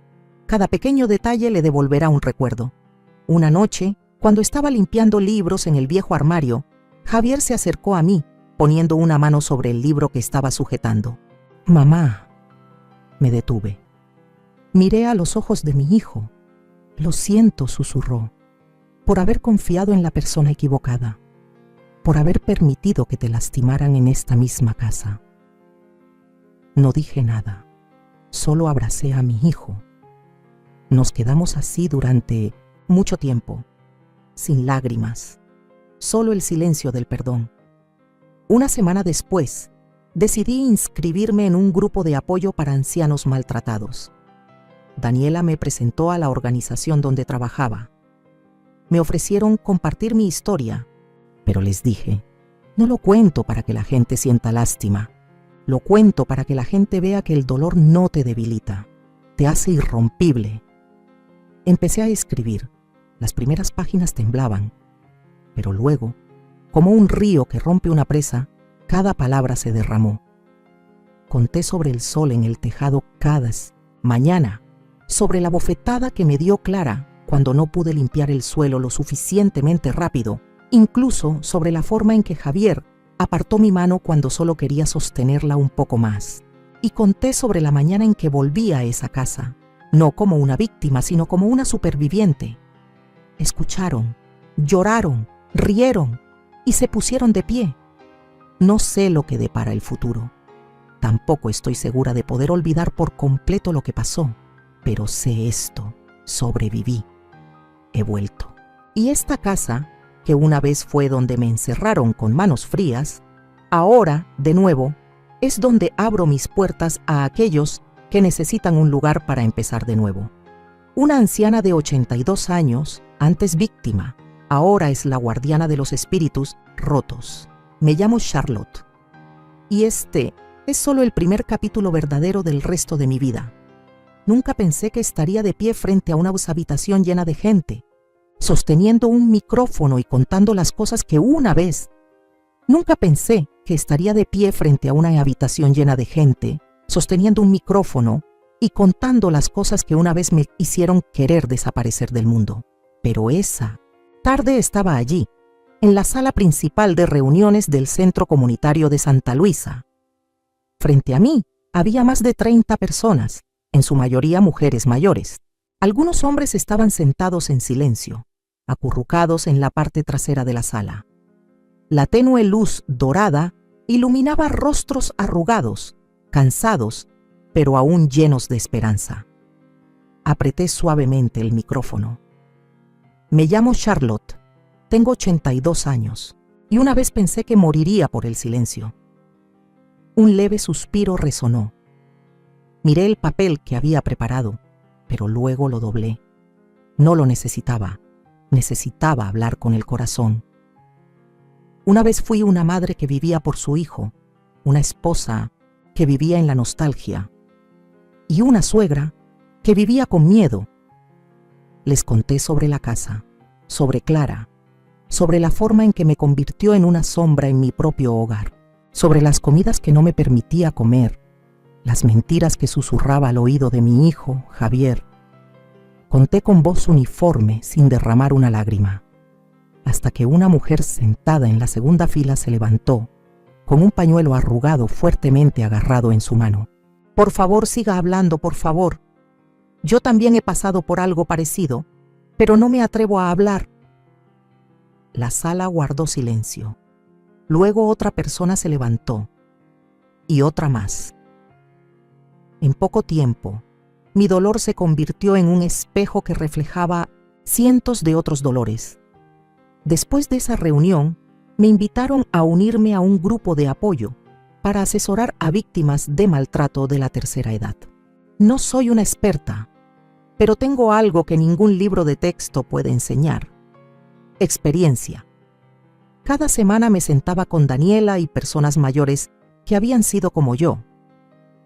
Cada pequeño detalle le devolverá un recuerdo. Una noche, cuando estaba limpiando libros en el viejo armario, Javier se acercó a mí, poniendo una mano sobre el libro que estaba sujetando. «Mamá», me detuve. Miré a los ojos de mi hijo. «Lo siento», susurró, «por haber confiado en la persona equivocada, por haber permitido que te lastimaran en esta misma casa». No dije nada, solo abracé a mi hijo. Nos quedamos así durante mucho tiempo, sin lágrimas, solo el silencio del perdón. Una semana después, decidí inscribirme en un grupo de apoyo para ancianos maltratados. Daniela me presentó a la organización donde trabajaba. Me ofrecieron compartir mi historia, pero les dije, no lo cuento para que la gente sienta lástima, lo cuento para que la gente vea que el dolor no te debilita, te hace irrompible. Empecé a escribir. Las primeras páginas temblaban, pero luego, como un río que rompe una presa, cada palabra se derramó. Conté sobre el sol en el tejado cada mañana, sobre la bofetada que me dio Clara cuando no pude limpiar el suelo lo suficientemente rápido, incluso sobre la forma en que Javier apartó mi mano cuando solo quería sostenerla un poco más. Y conté sobre la mañana en que volví a esa casa, no como una víctima, sino como una superviviente. Escucharon, lloraron, rieron y se pusieron de pie. No sé lo que depara el futuro. Tampoco estoy segura de poder olvidar por completo lo que pasó, pero sé esto, sobreviví. He vuelto. Y esta casa, que una vez fue donde me encerraron con manos frías, ahora, de nuevo, es donde abro mis puertas a aquellos que necesitan un lugar para empezar de nuevo. Una anciana de 82 años, antes víctima, ahora es la guardiana de los espíritus rotos. Me llamo Charlotte. Y este es solo el primer capítulo verdadero del resto de mi vida. Nunca pensé que estaría de pie frente a una habitación llena de gente, sosteniendo un micrófono y contando las cosas que una vez. Nunca pensé que estaría de pie frente a una habitación llena de gente, sosteniendo un micrófono y contando las cosas que una vez me hicieron querer desaparecer del mundo. Pero esa tarde estaba allí, en la sala principal de reuniones del Centro Comunitario de Santa Luisa. Frente a mí había más de 30 personas, en su mayoría mujeres mayores. Algunos hombres estaban sentados en silencio, acurrucados en la parte trasera de la sala. La tenue luz dorada iluminaba rostros arrugados, cansados, pero aún llenos de esperanza. Apreté suavemente el micrófono. Me llamo Charlotte, tengo 82 años, y una vez pensé que moriría por el silencio. Un leve suspiro resonó. Miré el papel que había preparado, pero luego lo doblé. No lo necesitaba hablar con el corazón. Una vez fui una madre que vivía por su hijo, una esposa que vivía en la nostalgia, y una suegra que vivía con miedo. Les conté sobre la casa, sobre Clara, sobre la forma en que me convirtió en una sombra en mi propio hogar, sobre las comidas que no me permitía comer, las mentiras que susurraba al oído de mi hijo, Javier. Conté con voz uniforme, sin derramar una lágrima, hasta que una mujer sentada en la segunda fila se levantó, con un pañuelo arrugado fuertemente agarrado en su mano. «Por favor, siga hablando, por favor. Yo también he pasado por algo parecido, pero no me atrevo a hablar». La sala guardó silencio. Luego otra persona se levantó, y otra más. En poco tiempo, mi dolor se convirtió en un espejo que reflejaba cientos de otros dolores. Después de esa reunión, me invitaron a unirme a un grupo de apoyo para asesorar a víctimas de maltrato de la tercera edad. No soy una experta, pero tengo algo que ningún libro de texto puede enseñar: experiencia. Cada semana me sentaba con Daniela y personas mayores que habían sido como yo,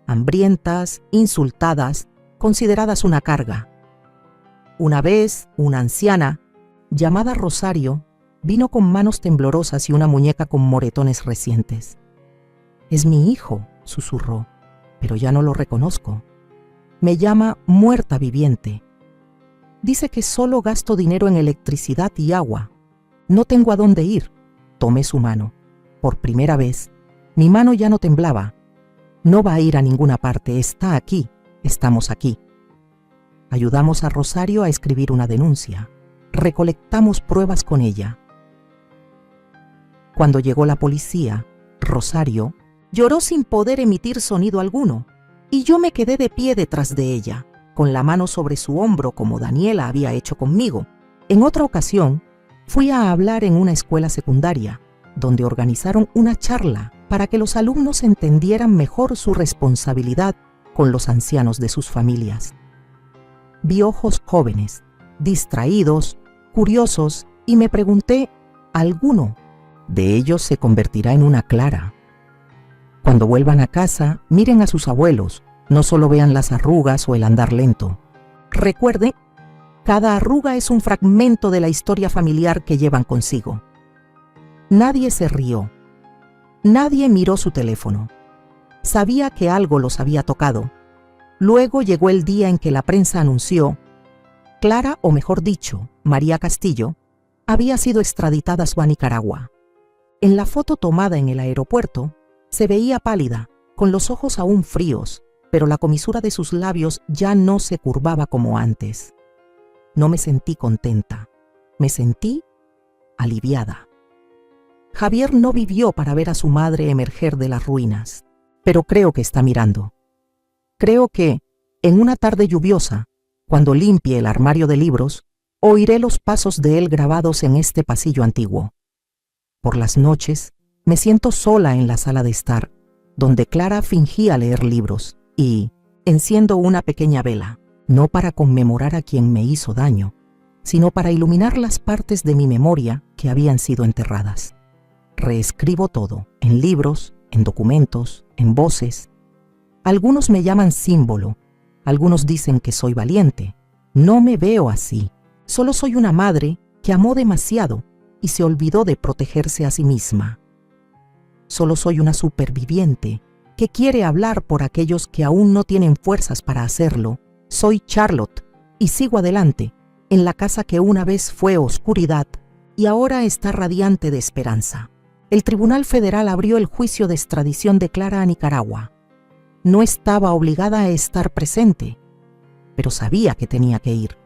hambrientas, insultadas, consideradas una carga. Una vez, una anciana, llamada Rosario, vino con manos temblorosas y una muñeca con moretones recientes. «Es mi hijo», susurró, «pero ya no lo reconozco. Me llama muerta viviente. Dice que solo gasto dinero en electricidad y agua. No tengo a dónde ir». Tomé su mano. Por primera vez, mi mano ya no temblaba. «No va a ir a ninguna parte, está aquí, estamos aquí». Ayudamos a Rosario a escribir una denuncia. Recolectamos pruebas con ella. Cuando llegó la policía, Rosario lloró sin poder emitir sonido alguno, y yo me quedé de pie detrás de ella, con la mano sobre su hombro como Daniela había hecho conmigo. En otra ocasión, fui a hablar en una escuela secundaria, donde organizaron una charla para que los alumnos entendieran mejor su responsabilidad con los ancianos de sus familias. Vi ojos jóvenes, distraídos, curiosos, y me pregunté, ¿alguno de ellos se convertirá en una Clara? Cuando vuelvan a casa, miren a sus abuelos, no solo vean las arrugas o el andar lento. Recuerden, cada arruga es un fragmento de la historia familiar que llevan consigo. Nadie se rió. Nadie miró su teléfono. Sabía que algo los había tocado. Luego llegó el día en que la prensa anunció: Clara, o mejor dicho, María Castillo, había sido extraditada a Nicaragua. En la foto tomada en el aeropuerto, se veía pálida, con los ojos aún fríos, pero la comisura de sus labios ya no se curvaba como antes. No me sentí contenta, me sentí aliviada. Javier no vivió para ver a su madre emerger de las ruinas, pero creo que está mirando. Creo que, en una tarde lluviosa, cuando limpie el armario de libros, oiré los pasos de él grabados en este pasillo antiguo. Por las noches, me siento sola en la sala de estar, donde Clara fingía leer libros, y enciendo una pequeña vela, no para conmemorar a quien me hizo daño, sino para iluminar las partes de mi memoria que habían sido enterradas. Reescribo todo, en libros, en documentos, en voces. Algunos me llaman símbolo, algunos dicen que soy valiente. No me veo así, solo soy una madre que amó demasiado y se olvidó de protegerse a sí misma. Solo soy una superviviente que quiere hablar por aquellos que aún no tienen fuerzas para hacerlo. Soy Charlotte y sigo adelante en la casa que una vez fue oscuridad y ahora está radiante de esperanza. El Tribunal Federal abrió el juicio de extradición de Clara a Nicaragua. No estaba obligada a estar presente, pero sabía que tenía que ir.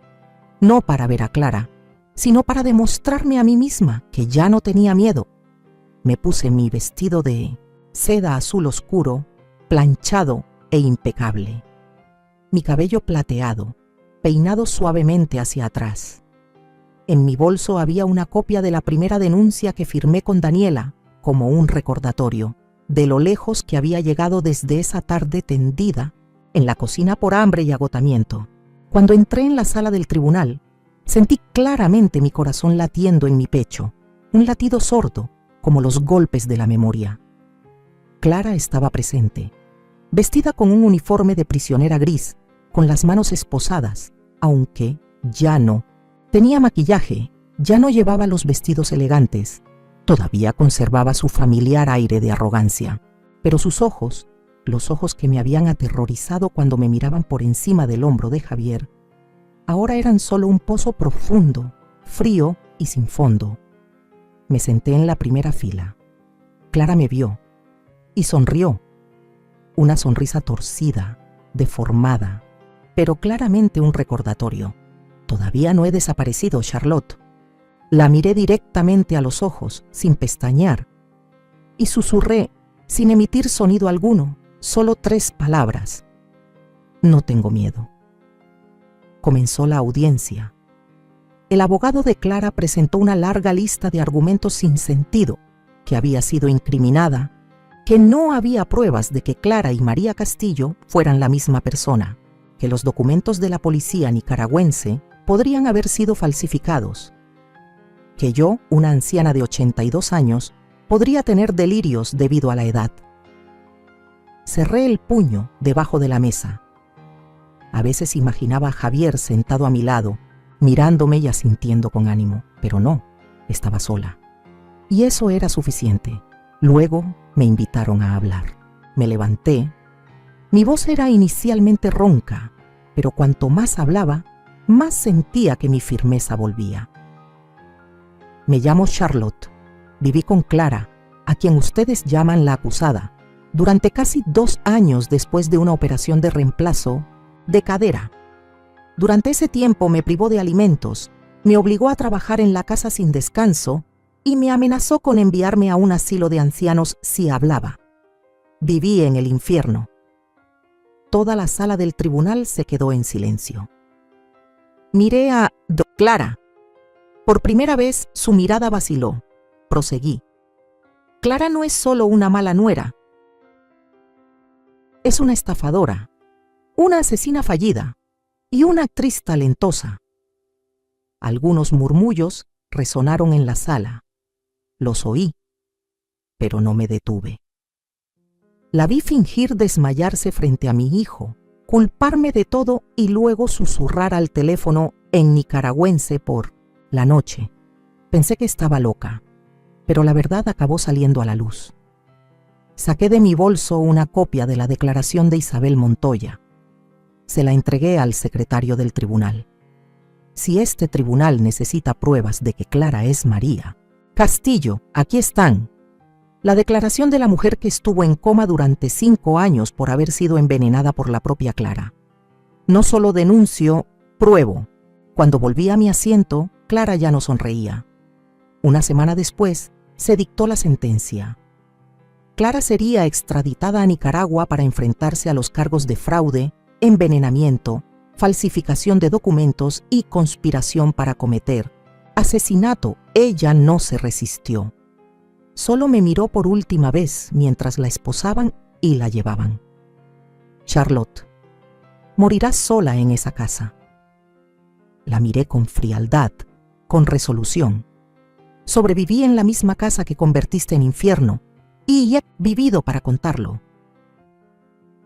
No para ver a Clara, sino para demostrarme a mí misma que ya no tenía miedo. Me puse mi vestido de seda azul oscuro, planchado e impecable. Mi cabello plateado, peinado suavemente hacia atrás. En mi bolso había una copia de la primera denuncia que firmé con Daniela como un recordatorio de lo lejos que había llegado desde esa tarde tendida en la cocina por hambre y agotamiento. Cuando entré en la sala del tribunal, sentí claramente mi corazón latiendo en mi pecho, un latido sordo, como los golpes de la memoria. Clara estaba presente, vestida con un uniforme de prisionera gris, con las manos esposadas, aunque ya no. Tenía maquillaje, ya no llevaba los vestidos elegantes, todavía conservaba su familiar aire de arrogancia, pero sus ojos, los ojos que me habían aterrorizado cuando me miraban por encima del hombro de Javier, ahora eran solo un pozo profundo, frío y sin fondo. Me senté en la primera fila. Clara me vio y sonrió. Una sonrisa torcida, deformada, pero claramente un recordatorio. Todavía no he desaparecido, Charlotte. La miré directamente a los ojos, sin pestañear, y susurré, sin emitir sonido alguno, solo 3 palabras. No tengo miedo. Comenzó la audiencia. El abogado de Clara presentó una larga lista de argumentos sin sentido, que había sido incriminada, que no había pruebas de que Clara y María Castillo fueran la misma persona, que los documentos de la policía nicaragüense podrían haber sido falsificados, que yo, una anciana de 82 años, podría tener delirios debido a la edad. Cerré el puño debajo de la mesa. A veces imaginaba a Javier sentado a mi lado, mirándome y asintiendo con ánimo, pero no, estaba sola. Y eso era suficiente. Luego me invitaron a hablar. Me levanté. Mi voz era inicialmente ronca, pero cuanto más hablaba, más sentía que mi firmeza volvía. Me llamo Charlotte. Viví con Clara, a quien ustedes llaman la acusada, durante casi 2 años después de una operación de reemplazo de cadera. Durante ese tiempo me privó de alimentos, me obligó a trabajar en la casa sin descanso y me amenazó con enviarme a un asilo de ancianos si hablaba. Viví en el infierno. Toda la sala del tribunal se quedó en silencio. Miré a Clara. Por primera vez su mirada vaciló. Proseguí. Clara no es solo una mala nuera. Es una estafadora, una asesina fallida y una actriz talentosa. Algunos murmullos resonaron en la sala. Los oí, pero no me detuve. La vi fingir desmayarse frente a mi hijo, culparme de todo y luego susurrar al teléfono en nicaragüense por la noche. Pensé que estaba loca, pero la verdad acabó saliendo a la luz. Saqué de mi bolso una copia de la declaración de Isabel Montoya. Se la entregué al secretario del tribunal. Si este tribunal necesita pruebas de que Clara es María Castillo, aquí están. La declaración de la mujer que estuvo en coma durante 5 años por haber sido envenenada por la propia Clara. No solo denuncio, pruebo. Cuando volví a mi asiento, Clara ya no sonreía. Una semana después, se dictó la sentencia. Clara sería extraditada a Nicaragua para enfrentarse a los cargos de fraude, envenenamiento, falsificación de documentos y conspiración para cometer asesinato. Ella no se resistió. Solo me miró por última vez mientras la esposaban y la llevaban. Charlotte, morirás sola en esa casa. La miré con frialdad, con resolución. Sobreviví en la misma casa que convertiste en infierno y he vivido para contarlo.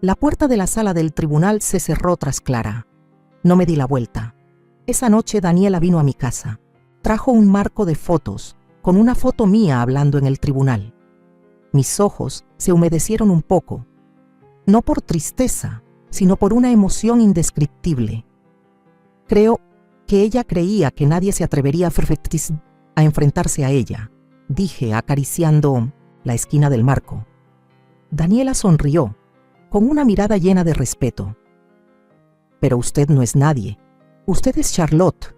La puerta de la sala del tribunal se cerró tras Clara. No me di la vuelta. Esa noche Daniela vino a mi casa. Trajo un marco de fotos, con una foto mía hablando en el tribunal. Mis ojos se humedecieron un poco, no por tristeza, sino por una emoción indescriptible. Creo que ella creía que nadie se atrevería a enfrentarse a ella, dije acariciando la esquina del marco. Daniela sonrió, con una mirada llena de respeto. Pero usted no es nadie. Usted es Charlotte,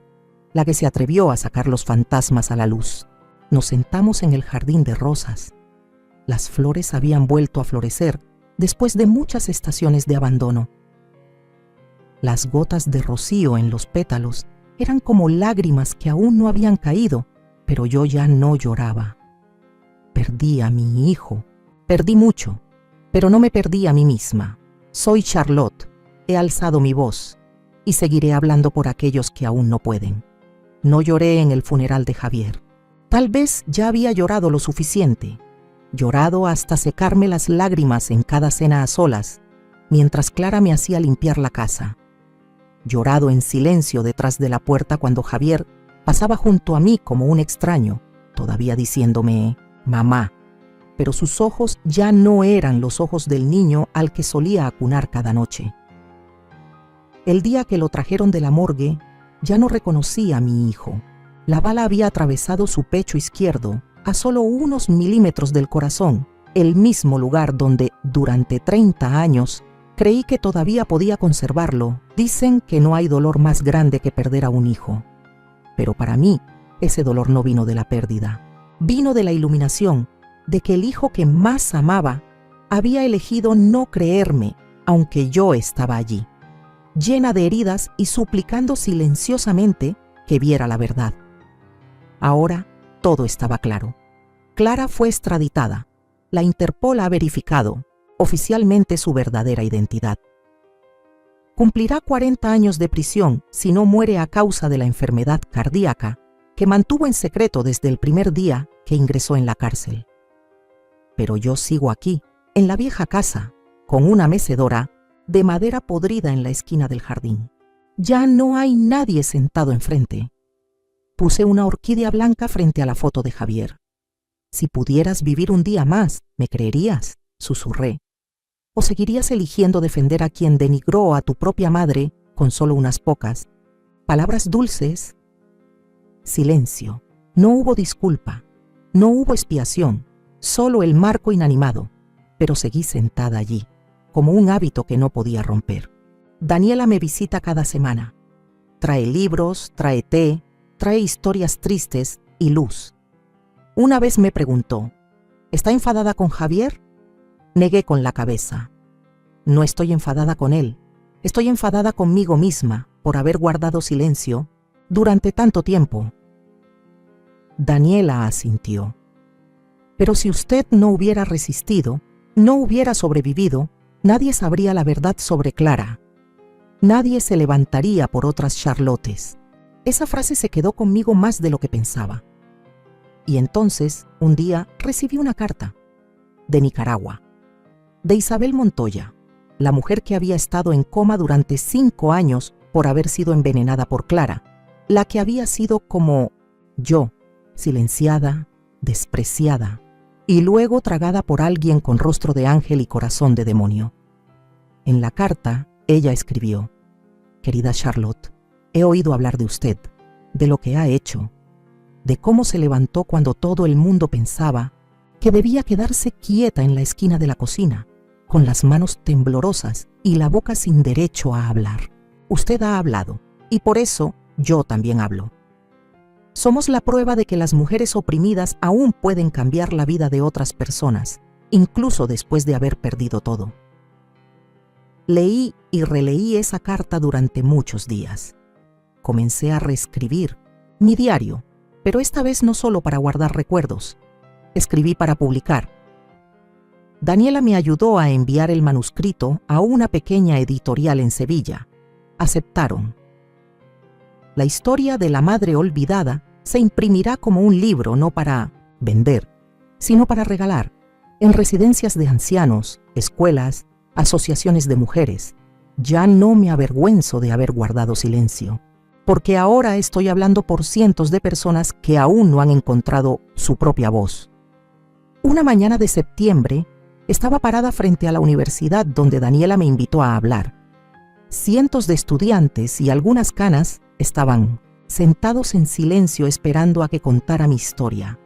la que se atrevió a sacar los fantasmas a la luz. Nos sentamos en el jardín de rosas. Las flores habían vuelto a florecer después de muchas estaciones de abandono. Las gotas de rocío en los pétalos eran como lágrimas que aún no habían caído, pero yo ya no lloraba. Perdí a mi hijo, perdí mucho, pero no me perdí a mí misma. Soy Charlotte, he alzado mi voz y seguiré hablando por aquellos que aún no pueden. No lloré en el funeral de Javier. Tal vez ya había llorado lo suficiente, llorado hasta secarme las lágrimas en cada cena a solas, mientras Clara me hacía limpiar la casa. Llorado en silencio detrás de la puerta cuando Javier pasaba junto a mí como un extraño, todavía diciéndome «mamá», pero sus ojos ya no eran los ojos del niño al que solía acunar cada noche. El día que lo trajeron de la morgue, ya no reconocí a mi hijo. La bala había atravesado su pecho izquierdo a solo unos milímetros del corazón, el mismo lugar donde, durante 30 años, creí que todavía podía conservarlo. Dicen que no hay dolor más grande que perder a un hijo. Pero para mí, ese dolor no vino de la pérdida. Vino de la iluminación, de que el hijo que más amaba había elegido no creerme, aunque yo estaba allí, llena de heridas y suplicando silenciosamente que viera la verdad. Ahora todo estaba claro. Clara fue extraditada. La Interpol ha verificado oficialmente su verdadera identidad. Cumplirá 40 años de prisión si no muere a causa de la enfermedad cardíaca que mantuvo en secreto desde el primer día que ingresó en la cárcel. Pero yo sigo aquí, en la vieja casa, con una mecedora de madera podrida en la esquina del jardín. Ya no hay nadie sentado enfrente. Puse una orquídea blanca frente a la foto de Javier. «Si pudieras vivir un día más, ¿me creerías?», susurré. «¿O seguirías eligiendo defender a quien denigró a tu propia madre con solo unas pocas palabras dulces?» Silencio. No hubo disculpa. No hubo expiación. Solo el marco inanimado. Pero seguí sentada allí, como un hábito que no podía romper. Daniela me visita cada semana. Trae libros, trae té, trae historias tristes y luz. Una vez me preguntó, ¿está enfadada con Javier? Negué con la cabeza. No estoy enfadada con él. Estoy enfadada conmigo misma por haber guardado silencio durante tanto tiempo. Daniela asintió. Pero si usted no hubiera resistido, no hubiera sobrevivido, nadie sabría la verdad sobre Clara. Nadie se levantaría por otras Charlottes. Esa frase se quedó conmigo más de lo que pensaba. Y entonces, un día, recibí una carta de Nicaragua, de Isabel Montoya, la mujer que había estado en coma durante 5 años por haber sido envenenada por Clara, la que había sido como yo, silenciada, despreciada, y luego tragada por alguien con rostro de ángel y corazón de demonio. En la carta, ella escribió: «Querida Charlotte, he oído hablar de usted, de lo que ha hecho, de cómo se levantó cuando todo el mundo pensaba que debía quedarse quieta en la esquina de la cocina, con las manos temblorosas y la boca sin derecho a hablar. Usted ha hablado, y por eso yo también hablo. Somos la prueba de que las mujeres oprimidas aún pueden cambiar la vida de otras personas, incluso después de haber perdido todo». Leí y releí esa carta durante muchos días. Comencé a reescribir mi diario, pero esta vez no solo para guardar recuerdos. Escribí para publicar. Daniela me ayudó a enviar el manuscrito a una pequeña editorial en Sevilla. Aceptaron. La historia de la madre olvidada se imprimirá como un libro, no para vender, sino para regalar, en residencias de ancianos, escuelas, asociaciones de mujeres. Ya no me avergüenzo de haber guardado silencio, porque ahora estoy hablando por cientos de personas que aún no han encontrado su propia voz. Una mañana de septiembre, estaba parada frente a la universidad donde Daniela me invitó a hablar. Cientos de estudiantes y algunas canas estaban sentados en silencio esperando a que contara mi historia.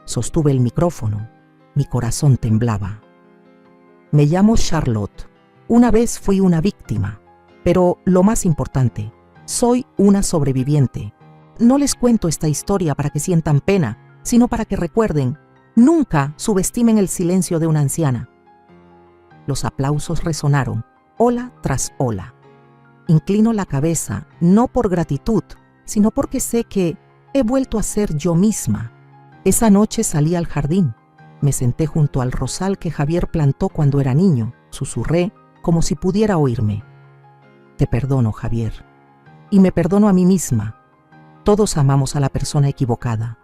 Sostuve el micrófono. Mi corazón temblaba. Me llamo Charlotte. Una vez fui una víctima, pero lo más importante, soy una sobreviviente. No les cuento esta historia para que sientan pena, sino para que recuerden, nunca subestimen el silencio de una anciana. Los aplausos resonaron, ola tras ola. Inclino la cabeza, no por gratitud, sino porque sé que he vuelto a ser yo misma. Esa noche salí al jardín. Me senté junto al rosal que Javier plantó cuando era niño. Susurré como si pudiera oírme. Te perdono, Javier. Y me perdono a mí misma. Todos amamos a la persona equivocada,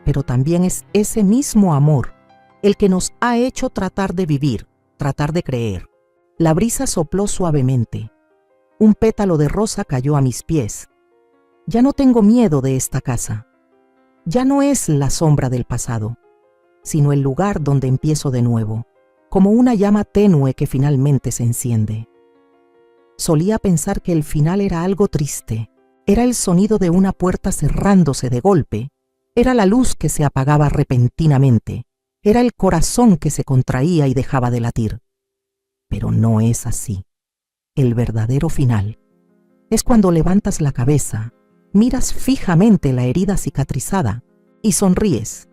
pero también es ese mismo amor el que nos ha hecho tratar de vivir, tratar de creer. La brisa sopló suavemente. Un pétalo de rosa cayó a mis pies. Ya no tengo miedo de esta casa. Ya no es la sombra del pasado, sino el lugar donde empiezo de nuevo, como una llama tenue que finalmente se enciende. Solía pensar que el final era algo triste. Era el sonido de una puerta cerrándose de golpe. Era la luz que se apagaba repentinamente. Era el corazón que se contraía y dejaba de latir. Pero no es así. El verdadero final es cuando levantas la cabeza, miras fijamente la herida cicatrizada y sonríes.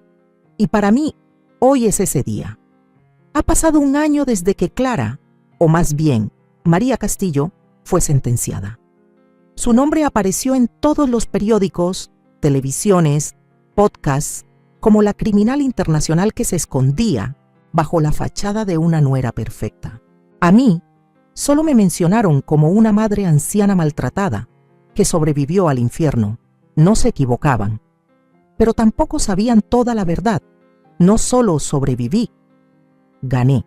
Y para mí, hoy es ese día. Ha pasado un año desde que Clara, o más bien, María Castillo, fue sentenciada. Su nombre apareció en todos los periódicos, televisiones, podcasts, como la criminal internacional que se escondía bajo la fachada de una nuera perfecta. A mí, solo me mencionaron como una madre anciana maltratada que sobrevivió al infierno. No se equivocaban, pero tampoco sabían toda la verdad. No solo sobreviví, gané.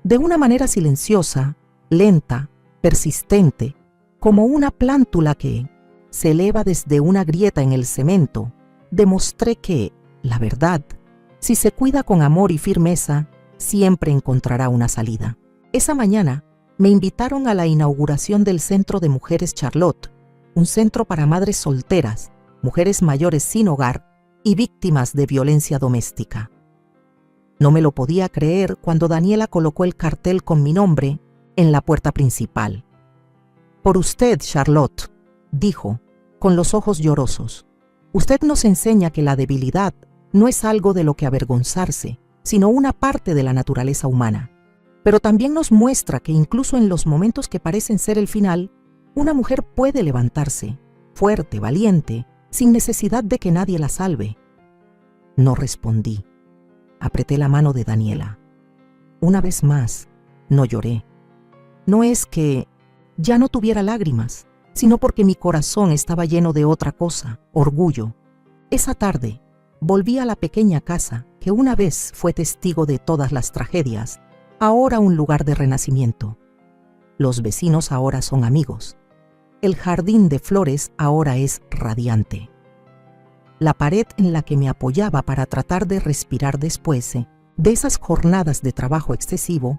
De una manera silenciosa, lenta, persistente, como una plántula que se eleva desde una grieta en el cemento, demostré que, la verdad, si se cuida con amor y firmeza, siempre encontrará una salida. Esa mañana me invitaron a la inauguración del Centro de Mujeres Charlotte, un centro para madres solteras, mujeres mayores sin hogar y víctimas de violencia doméstica. No me lo podía creer cuando Daniela colocó el cartel con mi nombre en la puerta principal. Por usted, Charlotte, dijo, con los ojos llorosos. Usted nos enseña que la debilidad no es algo de lo que avergonzarse, sino una parte de la naturaleza humana. Pero también nos muestra que incluso en los momentos que parecen ser el final, una mujer puede levantarse, fuerte, valiente, sin necesidad de que nadie la salve. No respondí. Apreté la mano de Daniela. Una vez más, no lloré. No es que ya no tuviera lágrimas, sino porque mi corazón estaba lleno de otra cosa, orgullo. Esa tarde, volví a la pequeña casa que una vez fue testigo de todas las tragedias, ahora un lugar de renacimiento. Los vecinos ahora son amigos. El jardín de flores ahora es radiante. La pared en la que me apoyaba para tratar de respirar después de esas jornadas de trabajo excesivo,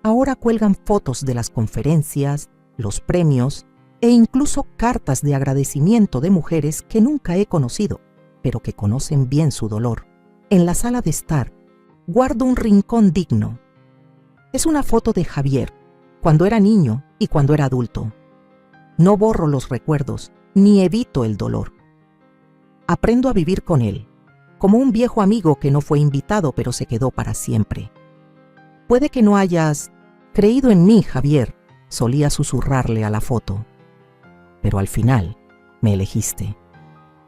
ahora cuelgan fotos de las conferencias, los premios e incluso cartas de agradecimiento de mujeres que nunca he conocido, pero que conocen bien su dolor. En la sala de estar, guardo un rincón digno. Es una foto de Javier, cuando era niño y cuando era adulto. No borro los recuerdos, ni evito el dolor. Aprendo a vivir con él, como un viejo amigo que no fue invitado pero se quedó para siempre. Puede que no hayas creído en mí, Javier, solía susurrarle a la foto. Pero al final, me elegiste.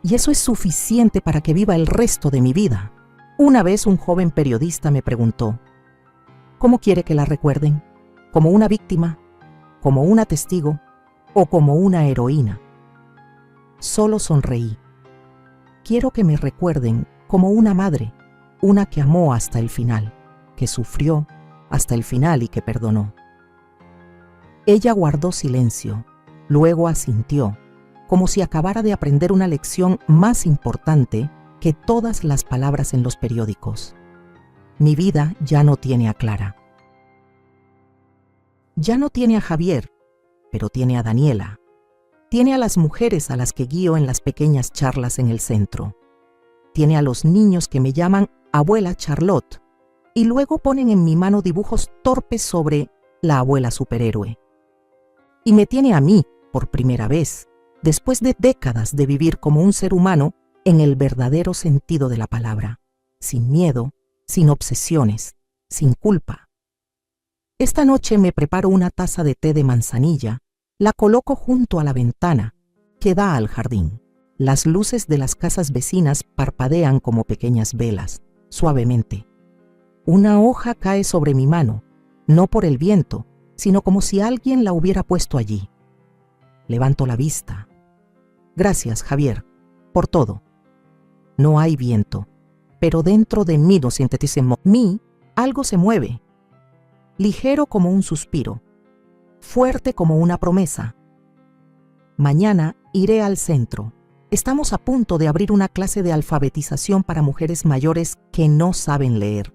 Y eso es suficiente para que viva el resto de mi vida. Una vez un joven periodista me preguntó, ¿cómo quiere que la recuerden? ¿Como una víctima? ¿Como una testigo? ¿O como una heroína? Solo sonreí. Quiero que me recuerden como una madre, una que amó hasta el final, que sufrió hasta el final y que perdonó. Ella guardó silencio, luego asintió, como si acabara de aprender una lección más importante que todas las palabras en los periódicos. Mi vida ya no tiene a Clara. Ya no tiene a Javier, pero tiene a Daniela. Tiene a las mujeres a las que guío en las pequeñas charlas en el centro. Tiene a los niños que me llaman abuela Charlotte y luego ponen en mi mano dibujos torpes sobre la abuela superhéroe. Y me tiene a mí, por primera vez, después de décadas de vivir como un ser humano en el verdadero sentido de la palabra, sin miedo, sin obsesiones, sin culpa. Esta noche me preparo una taza de té de manzanilla, la coloco junto a la ventana que da al jardín. Las luces de las casas vecinas parpadean como pequeñas velas, suavemente. Una hoja cae sobre mi mano, no por el viento, sino como si alguien la hubiera puesto allí. Levanto la vista. Gracias, Javier, por todo. No hay viento, pero dentro de mí, no sientes en mí, algo se mueve. Ligero como un suspiro, fuerte como una promesa. Mañana iré al centro. Estamos a punto de abrir una clase de alfabetización para mujeres mayores que no saben leer.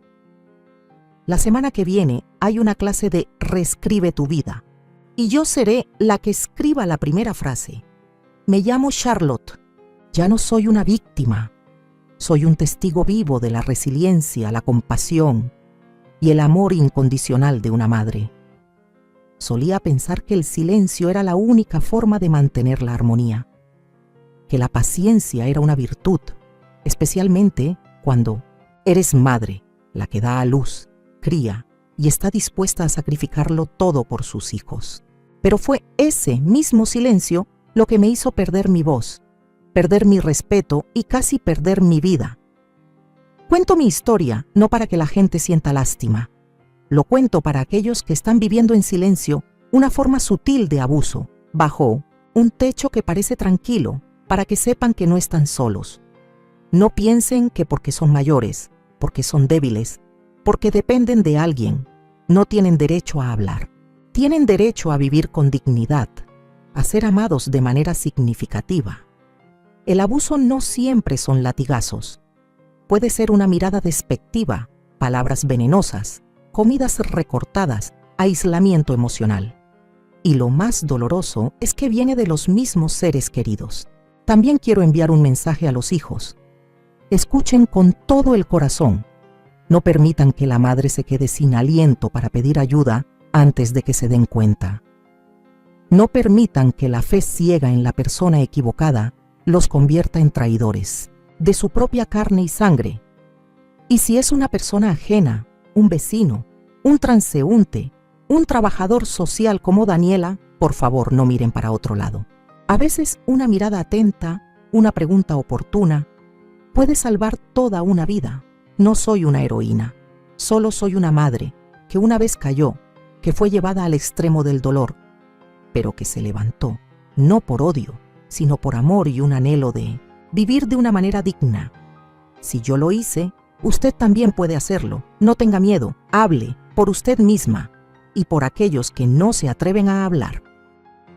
La semana que viene hay una clase de Reescribe tu vida. Y yo seré la que escriba la primera frase. Me llamo Charlotte. Ya no soy una víctima. Soy un testigo vivo de la resiliencia, la compasión y el amor incondicional de una madre. Solía pensar que el silencio era la única forma de mantener la armonía, que la paciencia era una virtud, especialmente cuando eres madre, la que da a luz, cría y está dispuesta a sacrificarlo todo por sus hijos. Pero fue ese mismo silencio lo que me hizo perder mi voz, perder mi respeto y casi perder mi vida. Cuento mi historia no para que la gente sienta lástima. Lo cuento para aquellos que están viviendo en silencio una forma sutil de abuso, bajo un techo que parece tranquilo, para que sepan que no están solos. No piensen que porque son mayores, porque son débiles, porque dependen de alguien, no tienen derecho a hablar. Tienen derecho a vivir con dignidad, a ser amados de manera significativa. El abuso no siempre son latigazos. Puede ser una mirada despectiva, palabras venenosas, comidas recortadas, aislamiento emocional. Y lo más doloroso es que viene de los mismos seres queridos. También quiero enviar un mensaje a los hijos. Escuchen con todo el corazón. No permitan que la madre se quede sin aliento para pedir ayuda antes de que se den cuenta. No permitan que la fe ciega en la persona equivocada los convierta en traidores de su propia carne y sangre. Y si es una persona ajena, un vecino, un transeúnte, un trabajador social como Daniela, por favor no miren para otro lado. A veces una mirada atenta, una pregunta oportuna, puede salvar toda una vida. No soy una heroína, solo soy una madre que una vez cayó, que fue llevada al extremo del dolor, pero que se levantó, no por odio, sino por amor y un anhelo de vivir de una manera digna. Si yo lo hice, usted también puede hacerlo. No tenga miedo, hable por usted misma y por aquellos que no se atreven a hablar.